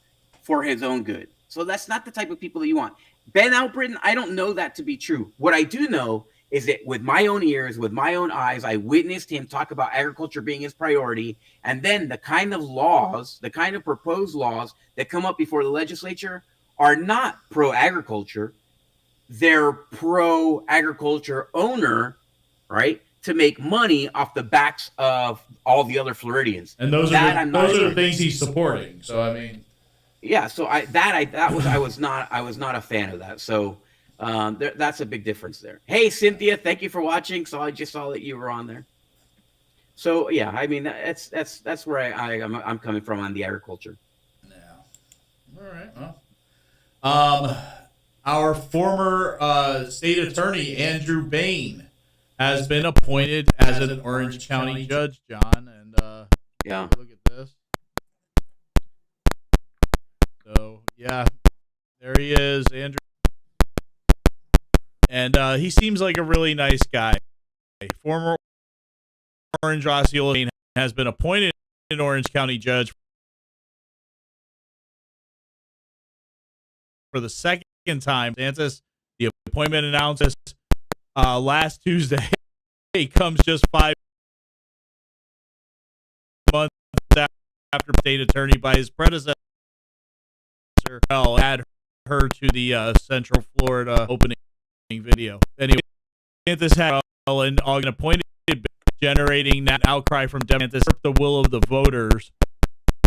for his own good. So that's not the type of people that you want. Ben Albritton, I don't know that to be true. What I do know is that with my own ears, with my own eyes, I witnessed him talk about agriculture being his priority. And then the kind of laws, the kind of proposed laws that come up before the legislature are not pro-agriculture. They're pro-agriculture owner, right, to make money off the backs of all the other Floridians. And those are the things he's supporting. So, I mean. Yeah, so I was not a fan of that. So that's a big difference there. Hey, Cynthia, thank you for watching. So I just saw that you were on there. So yeah, I mean that's where I'm coming from on the agriculture. Yeah. All right. Well, our former state attorney Andrew Bain has been appointed as an Orange County judge, John, and yeah. Look at this. So yeah, there he is, Andrew. And he seems like a really nice guy. Former Orange Osceola has been appointed an Orange County judge for the second time. DeSantis, the appointment announced last Tuesday. It comes just 5 months after state attorney by his predecessor add her to the Central Florida opening video. Anyway, DeSantis had an appointed generating that outcry from Democrats, the will of the voters.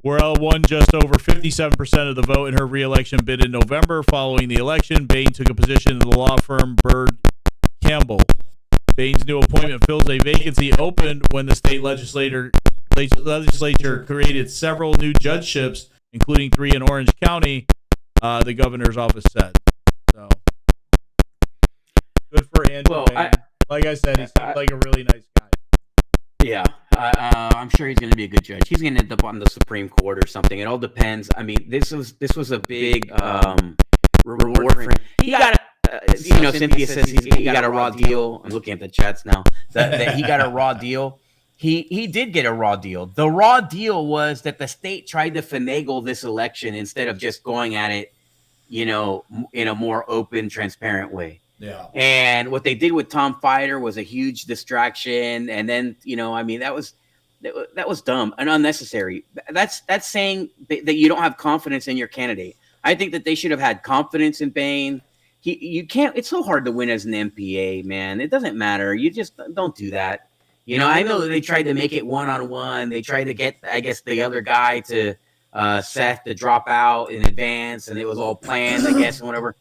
Worrell won just over 57% of the vote in her re-election bid in November. Following the election, Bain took a position in the law firm Bird Campbell. Bain's new appointment fills a vacancy opened when the state legislature created several new judgeships, including 3 in Orange County, the governor's office said. So, good for Andrew Bain. Like I said, he seems like a really nice guy. Yeah, I'm sure he's going to be a good judge. He's going to end up on the Supreme Court or something. It all depends. I mean, this was a big reward for him. He got Cynthia says he got a raw deal. I'm looking at the chats now. That he got a raw deal. He did get a raw deal. The raw deal was that the state tried to finagle this election instead of just going at it, you know, in a more open, transparent way. Yeah. And what they did with Tom Fighter was a huge distraction. And then, I mean, that was dumb and unnecessary. That's saying that you don't have confidence in your candidate. I think that they should have had confidence in Bain. You can't. It's so hard to win as an MPA, man. It doesn't matter. You just don't do that. I know that they tried to make it one-on-one. They tried to get, I guess, the other guy to Seth to drop out in advance, and it was all planned, I guess, and whatever.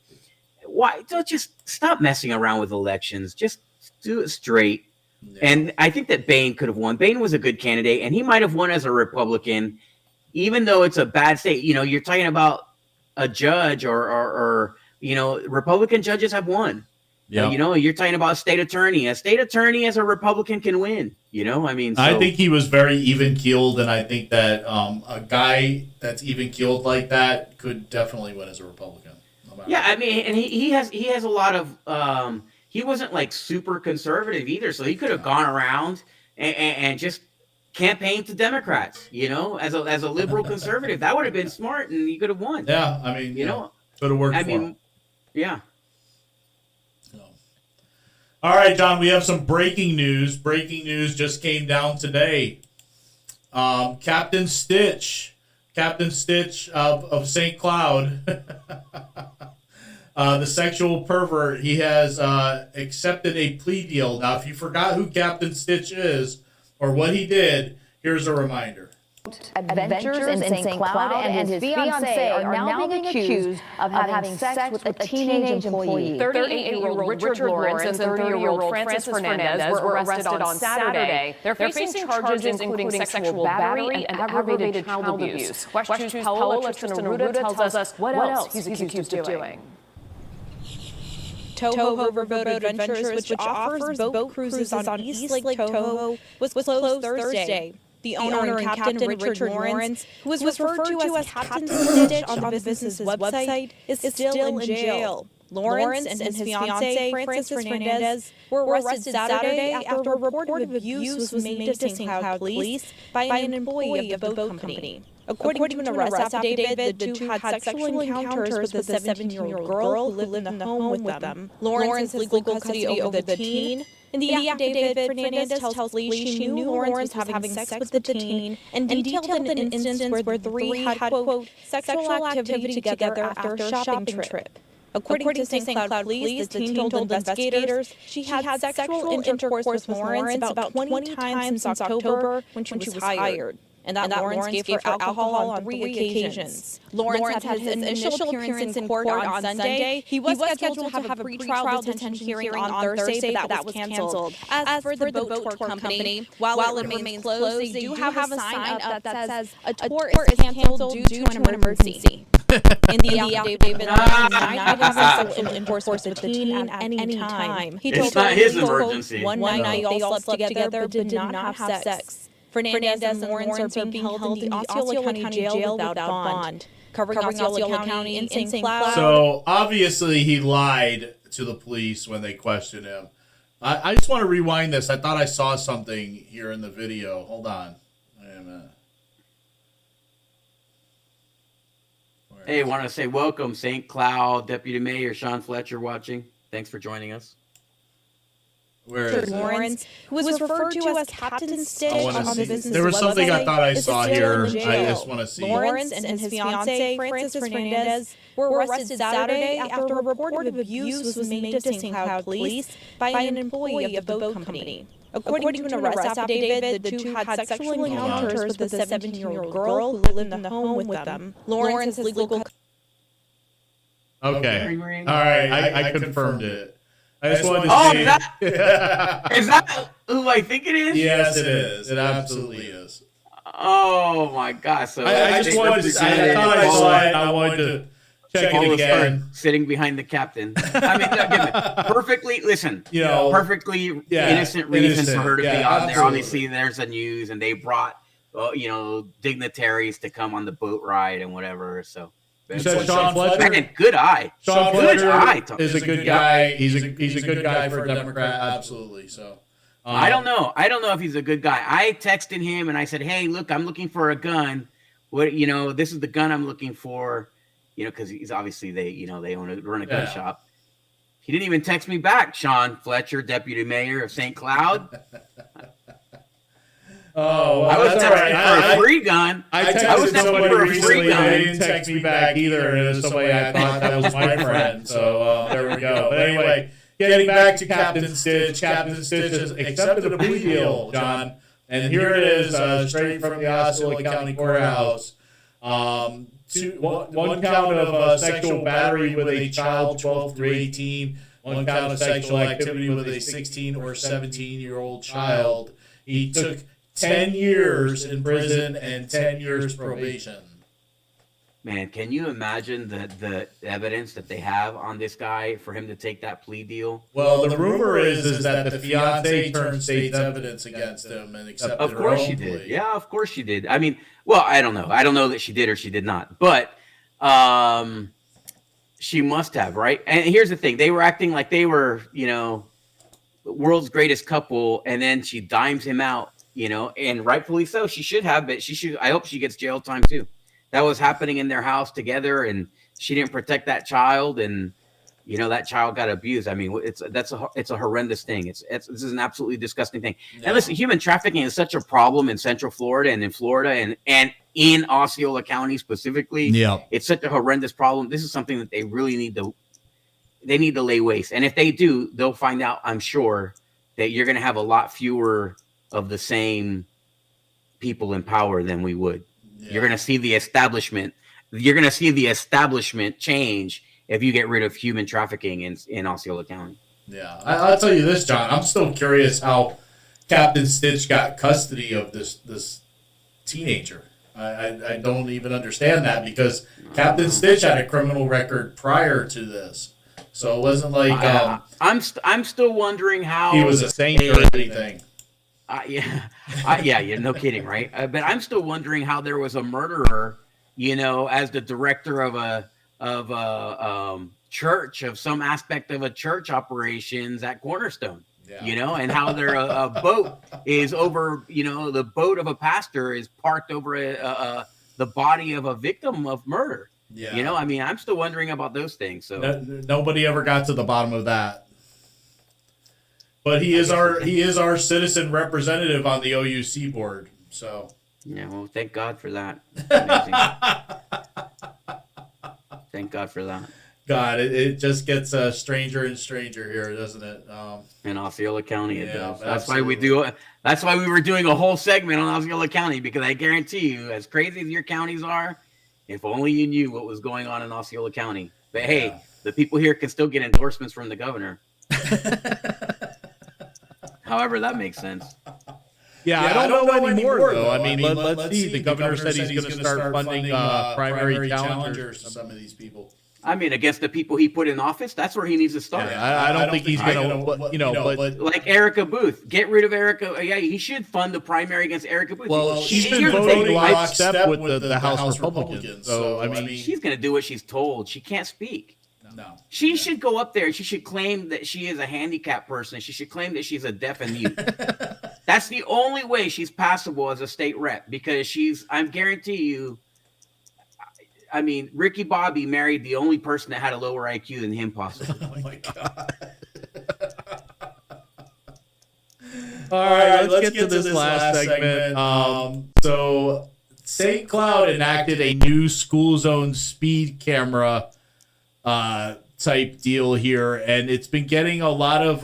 Why don't just stop messing around with elections? Just do it straight. Yeah. And I think that Bain could have won. Bain was a good candidate, and he might have won as a Republican, even though it's a bad state. You're talking about a judge or Republican judges have won. Yeah. You're talking about a state attorney. A state attorney as a Republican can win. I mean, I think he was very even keeled, and I think that a guy that's even keeled like that could definitely win as a Republican. Yeah, I mean, and he has a lot of he wasn't like super conservative either, so he could have gone around and just campaigned to Democrats, as a liberal conservative. That would have been smart, and he could have won. Yeah, I mean, could have worked. I mean, yeah. All right, John, we have some breaking news. Breaking news just came down today. Captain Stitch of St. Cloud, the sexual pervert, he has accepted a plea deal. Now, if you forgot who Captain Stitch is or what he did, here's a reminder. Adventures in St. Cloud and his fiancée are now being accused of having sex with a teenage employee. 38-year-old Richard Lawrence and 30-year-old Francis Fernandez were arrested on Saturday. They're facing charges including sexual battery and aggravated child abuse. West 2's Paola Tristan tells us what else he's accused of doing. Toho Riverboat Adventures, which offers boat cruises on East Lake Toho, was closed Thursday. The owner and Captain Richard Lawrence, who was referred to as Captain Stitch on the business's website, is still in jail. Lawrence and his fiancée, Francis Fernandez, were arrested Saturday after a report of abuse was made to St. Cloud police by an employee of the boat company. According to an arrest affidavit, the two had sexual encounters with a 17-year-old girl who lived in the home with them. Lawrence has legal custody over the teen. In the affidavit, Fernandez tells police she knew Lawrence was having sex with the teen and detailed an instance where the three had, quote, sexual activity together after a shopping trip. According to St. Cloud police, the teen told investigators she had sexual intercourse with Lawrence about 20 times since October when she was hired. And that Lawrence gave her alcohol on 3 occasions. Lawrence had his initial appearance in court on Sunday. He was scheduled to have a pretrial detention hearing on Thursday, but that was canceled. As for the boat tour company, while it remains closed, they do have a sign up that says a tour is canceled due to an emergency. In the affidavit, neither sexual intercourse with the teen at any time. He told emergency. One night they all slept together but did not have sex. Fernandez and Lawrence are being held in the Osceola County Jail without bond, covering Osceola County in St. Cloud. So obviously he lied to the police when they questioned him. I just want to rewind this. I thought I saw something here in the video. Hold on. Wait a minute. Hey, I want to say welcome, St. Cloud Deputy Mayor Sean Fletcher watching. Thanks for joining us. Where Lawrence, who was referred to as Captain Stitch on the business website. There was something I thought I saw here. I just want to see. Lawrence and his fiancée, Francis Fernandez, were arrested Saturday after a report of abuse was made to St. Cloud police by an employee of the boat company. According to an arrest affidavit, the two had sexual encounters with a 17-year-old girl who lived in the home with them. Lawrence has legal. Okay. All right. I confirmed it. I just wanted to see. Is that who I think it is? Yes, it is. It absolutely is. Oh my gosh! So I just wanted to. I thought I saw it. I wanted to check it again. Sitting behind the captain. I mean, perfectly. Listen, perfectly innocent reasons for her to be on there. Obviously, there's the news, and they brought, dignitaries to come on the boat ride and whatever. So. You said Sean Fletcher? Man, good eye. Sean Fletcher is a good guy. He's a good guy for a Democrat, absolutely. So I don't know. I don't know if he's a good guy. I texted him and I said, "Hey, look, I'm looking for a gun. What this is the gun I'm looking for. Because he's obviously they run a gun shop." He didn't even text me back. Sean Fletcher, Deputy Mayor of St. Cloud. Oh, well, I was that's texting all right. for a free gun. I texted somebody recently. They didn't text me back either, and it was somebody I thought that was my friend. So there we go. But anyway, getting back to Captain Stitch. Captain Stitch has accepted a plea deal, John. And here it is, straight from the Osceola County Courthouse. One count of sexual battery with a child 12 through 18. One count of sexual activity with a 16 or 17-year-old child. He took 10 years in prison and 10 years probation. Man, can you imagine the evidence that they have on this guy for him to take that plea deal? Well, the rumor is that the fiance turned state's evidence against him and accepted Of her course own she did. plea. Yeah, of course she did. I mean, well, I don't know. I don't know that she did or she did not. But she must have, right? And here's the thing. They were acting like they were, the world's greatest couple, and then she dimes him out, and rightfully so. She should have, but I hope she gets jail time too. That was happening in their house together, and she didn't protect that child, and that child got abused. I mean, it's a horrendous thing. This is an absolutely disgusting thing. Yeah. And listen, human trafficking is such a problem in Central Florida and in Florida and in Osceola County specifically. Yeah, it's such a horrendous problem. This is something that they really need to lay waste. And if they do, they'll find out, I'm sure, that you're going to have a lot fewer of the same people in power than we would. Yeah. You're going to see the establishment. You're going to see the establishment change if you get rid of human trafficking in Osceola County. Yeah, I'll tell you this, John. I'm still curious how Captain Stitch got custody of this teenager. I don't even understand that, because Captain Stitch had a criminal record prior to this, so it wasn't like I'm still wondering how he was a saint or anything. Yeah, no kidding, right? But I'm still wondering how there was a murderer, as the director of a church, of some aspect of a church operations at Cornerstone. Yeah. And how a boat is over, the boat of a pastor is parked over the body of a victim of murder. Yeah. I mean, I'm still wondering about those things. So nobody ever got to the bottom of that. But he is our citizen representative on the OUC board. So yeah, well, thank God for that. Thank God for that. God, it just gets stranger and stranger here, doesn't it? In Osceola County, it does. That's why we do. That's why we were doing a whole segment on Osceola County, because I guarantee you, as crazy as your counties are, if only you knew what was going on in Osceola County. But hey, the people here can still get endorsements from the governor. However, that makes sense. Yeah, I don't know anymore, though. I mean, let's see. The governor said he's going to start funding primary challengers to some of these people. I mean, against the people he put in office, that's where he needs to start. Yeah, I don't think he's going to, but like Erica Booth, get rid of Erica. Yeah, he should fund the primary against Erica Booth. Well, she's been voting lockstep with the House Republicans. So, I mean, she's going to do what she's told. She can't speak. No. She should go up there and she should claim that she is a handicapped person. She should claim that she's a deaf and mute. That's the only way she's passable as a state rep, because I guarantee you, I mean, Ricky Bobby married the only person that had a lower IQ than him, possibly. Oh my God. All right, let's get to this last segment. So St. Cloud enacted a new school zone speed camera type deal here, and it's been getting a lot of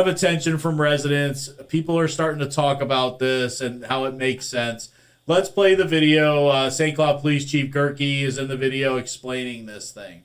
attention from residents. People are starting to talk about this and how it makes sense. Let's play the video. St. Cloud Police Chief Gerke is in the video explaining this thing.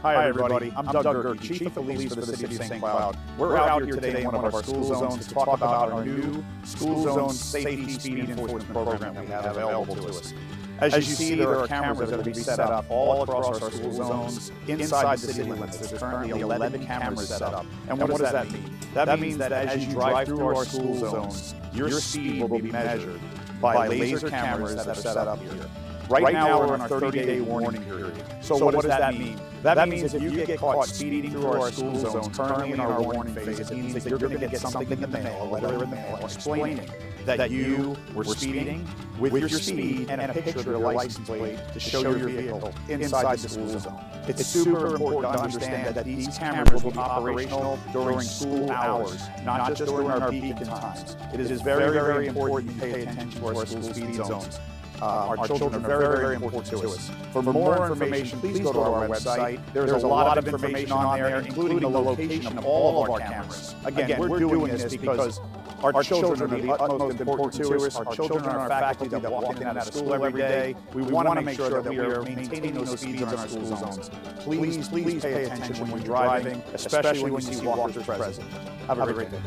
Hi, everybody. I'm Doug Gerke, Chief of Police for the City of St. Cloud. We're out here today in one of our school zones to talk about our new school zone safety speed enforcement program we have available to us. As you see, there are cameras that will be set up all across our school zones inside the city limits. There's currently 11 cameras set up. And what does that mean? That means that as you drive through our school zones, your speed will be measured by laser cameras that are set up here. Right now, we're on our 30-day warning period. So what does that mean? That means if you get caught speeding through our school zone currently in our warning phase, it means that you're going to get something in the mail, a letter in the mail, explaining that you were speeding with your speed and a picture of your license plate to show your vehicle inside the school zone. It's super important to understand that these cameras will be operational during school hours, not just during our beacon times. It is very, very important you pay attention to our school speed zones. Our children are very, very important to us. For more information, please go to our website. There's a lot of information on there, including the location of all of our cameras. Again, we're doing this because our children are the utmost important to us. Our children are our faculty that walk in and out of school every day. We want to make sure that we are maintaining those speeds in our school zones. Please pay attention when you're driving, especially when you see walkers present. Have a great day.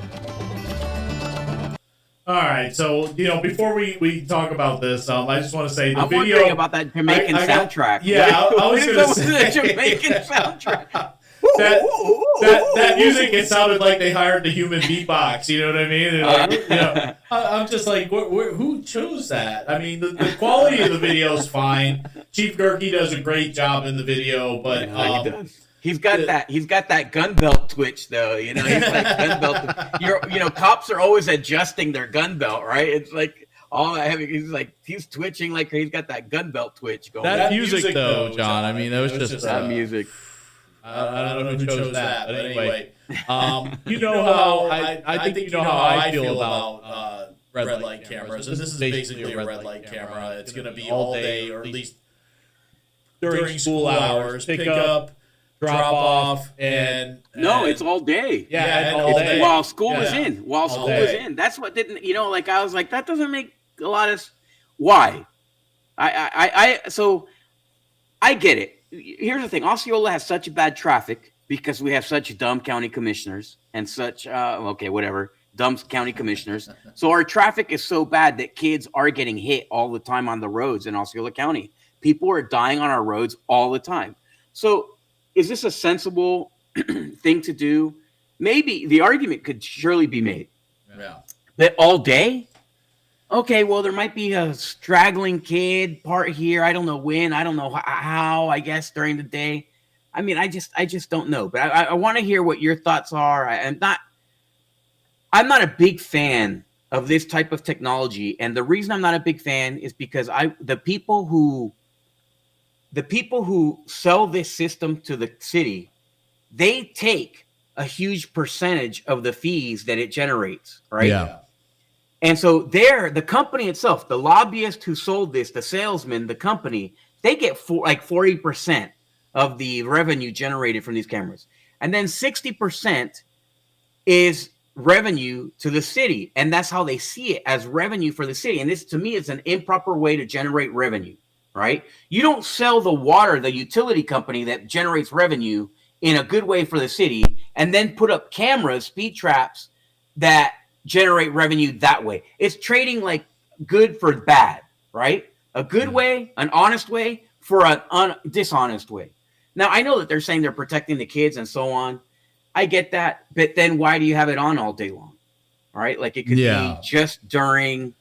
All right, so before we talk about this, I just want to say I'm wondering about that Jamaican soundtrack. Yeah, I was going to say the Jamaican soundtrack. that music. It sounded like they hired the human beatbox. You know what I mean? And I'm just like, who chose that? I mean, the quality of the video is fine. Chief Gerke does a great job in the video, but he does. He's got that gun belt twitch though, He's like gun belt. Cops are always adjusting their gun belt, right? It's like all that heavy. He's twitching like he's got that gun belt twitch going. That music though, John. I mean, that was just that music. I don't know who chose that, but anyway, you know how I think you know how I feel about red light cameras, and this is basically a red light camera. It's going to be all day, or at least during school hours. Pick up, drop off, and no, it's all day. Yeah, all day. While school is in. While school is in. That's what didn't. I was like, that doesn't make a lot of. Why? So I get it. Here's the thing. Osceola has such bad traffic because we have such dumb county commissioners and such dumb county commissioners. So our traffic is so bad that kids are getting hit all the time on the roads in Osceola County. People are dying on our roads all the time. So is this a sensible thing to do? Maybe the argument could surely be made. Yeah. That all day? Okay, well, there might be a straggling kid part here. I don't know when. I don't know how, I guess, during the day. I mean, I just don't know. But I want to hear what your thoughts are. I'm not a big fan of this type of technology. And the reason I'm not a big fan is because the people who sell this system to the city, they take a huge percentage of the fees that it generates, right? Yeah. And so the company itself, the lobbyist who sold this, the salesman, the company, they get 40% of the revenue generated from these cameras. And then 60% is revenue to the city. And that's how they see it, as revenue for the city. And this, to me, is an improper way to generate revenue, right? You don't sell the water, the utility company that generates revenue in a good way for the city, and then put up cameras, speed traps that generate revenue that way. It's trading like good for bad, right? A good way, an honest way for an dishonest way. Now, I know that they're saying they're protecting the kids and so on. I get that. But then why do you have it on all day long? All right. Like it could be just during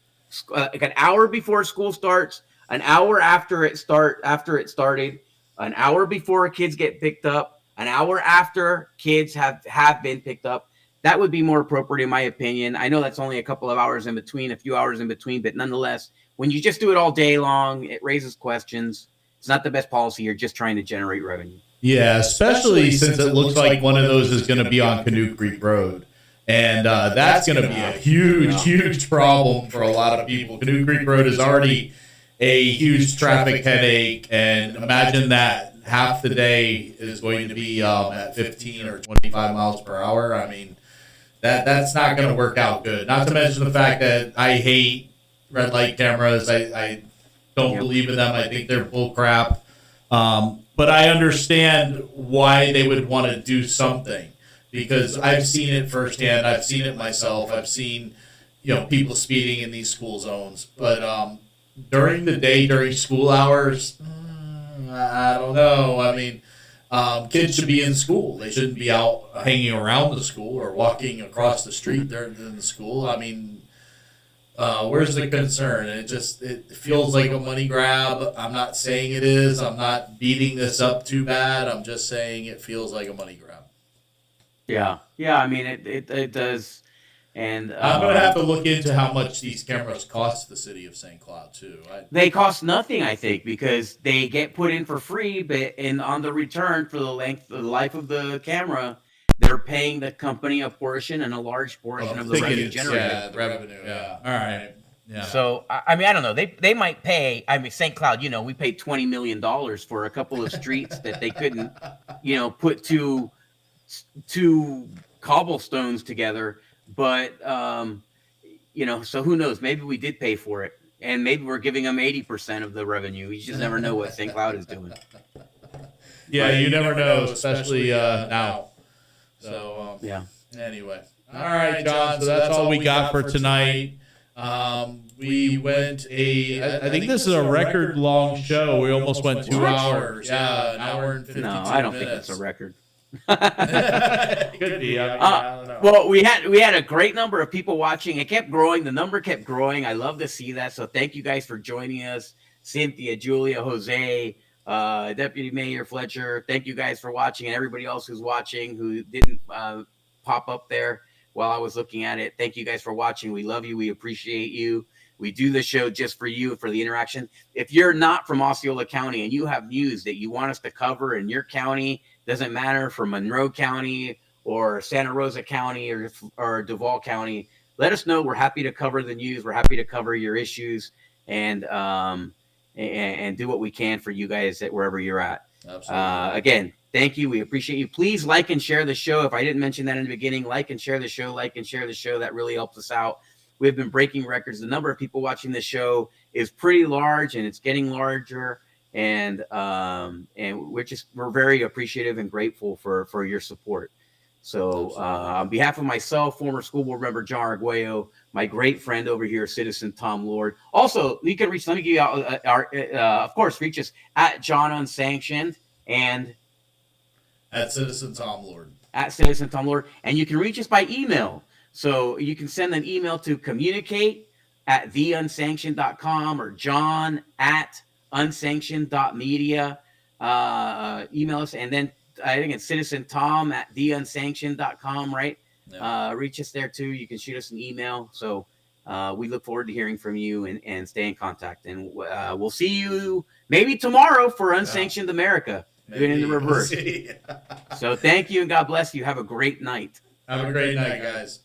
like an hour before school starts, an hour after it started, an hour before kids get picked up, an hour after kids have been picked up. That would be more appropriate, in my opinion. I know that's only a couple of hours in between, a few hours in between, but nonetheless, when you just do it all day long, it raises questions. It's not the best policy. You're just trying to generate revenue. Yeah, especially since it looks like one of those is going to be on Canoe Creek Road. And that's going to be a huge problem for a lot of people. Canoe Creek Road is already a huge traffic headache. And imagine that half the day is going to be at 15 or 25 miles per hour. I mean, that's not going to work out good. Not to mention the fact that I hate red light cameras. I don't believe in them. I think they're bull crap. But I understand why they would want to do something, because I've seen it firsthand. I've seen it myself. I've seen, people speeding in these school zones. But during the day, during school hours, I don't know. I mean, kids should be in school. They shouldn't be out hanging around the school or walking across the street during the school. I mean, Where's the concern? It feels like a money grab. I'm not saying it is. I'm not beating this up too bad. I'm just saying it feels like a money grab. Yeah. I mean, it does. And I'm gonna have to look into how much these cameras cost the city of St. Cloud too. They cost nothing, I think, because they get put in for free, but on the return for the life of the camera, they're paying the company a portion and a large portion of the revenue generated. Yeah, the revenue. Yeah. All right. Yeah. So I mean, I don't know. They might pay. I mean, St. Cloud. We paid $20 million for a couple of streets that they couldn't, put two cobblestones together. But, so who knows? Maybe we did pay for it. And maybe we're giving them 80% of the revenue. You just never know what St. Cloud is doing. Yeah, you never know, especially now. So, yeah. Anyway. All right, John. So that's all we got for tonight. We went I think this is a record long show. We almost went 2 hours. Yeah, an hour and 52 minutes. No, I don't think that's a record. Could be. I don't know. Well, we had a great number of people watching. It kept growing. The number kept growing. I love to see that. So thank you guys for joining us. Cynthia, Julia, Jose, Deputy Mayor Fletcher. Thank you guys for watching, and everybody else who's watching who didn't pop up there while I was looking at it. Thank you guys for watching. We love you. We appreciate you. We do the show just for you, for the interaction. If you're not from Osceola County and you have news that you want us to cover in your county, doesn't matter from Monroe County or Santa Rosa County or Duval County, let us know. We're happy to cover the news. We're happy to cover your issues and do what we can for you guys wherever you're at. Absolutely. Again, thank you. We appreciate you. Please like and share the show. If I didn't mention that in the beginning, like and share the show. That really helps us out. We've been breaking records. The number of people watching this show is pretty large, and it's getting larger. And we're very appreciative and grateful for your support. So on behalf of myself, former school board member John Arguello, my great friend over here, Citizen Tom Lord. Also, you can reach. Let me give you of course, reach us at John Unsanctioned and at Citizen Tom Lord. At Citizen Tom Lord, and you can reach us by email. So you can send an email to communicate@theunsanctioned.com or john@unsanctioned.media. Email us, and then I think it's citizentom@theunsanctioned.com, right? Yeah. Reach us there too. You can shoot us an email. So we look forward to hearing from you and stay in contact. And we'll see you maybe tomorrow for Unsanctioned America. Doing in the reverse. So thank you and God bless you. Have a great night. Have a great night, guys.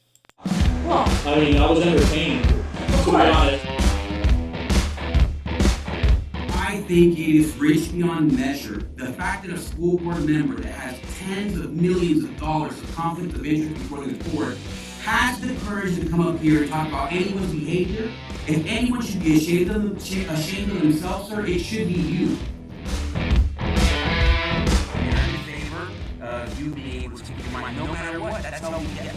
Well, I mean, I was entertained, to be honest. I think it is rich beyond measure. The fact that a school board member that has tens of millions of dollars of conflict of interest before the court has the courage to come up here and talk about anyone's behavior. If anyone should be ashamed of themselves, sir, it should be you. I'm in favor of you being able to keep your mind no matter what. That's how we get it.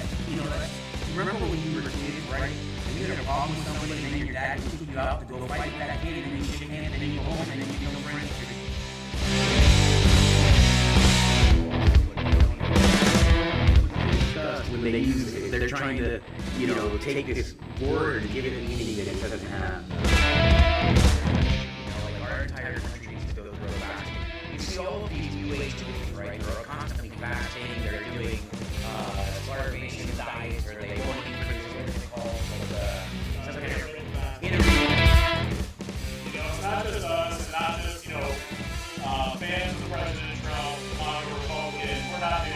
Remember when you were kids, right? And you had a problem with somebody, and then your dad would take you out to go fight with that kid, and then you shake hands, and then you go home, and then you become friends. When they use it, they're trying to, take this word and give it a meaning that it doesn't have. Like our entire country needs to go through a fast. You see all of these new age things, right? They're constantly fasting, they're doing starvation diets, or they want to increase what it's called, some kind of interview. It's not just us, it's not just, fans of President Trump, Republican. We're not the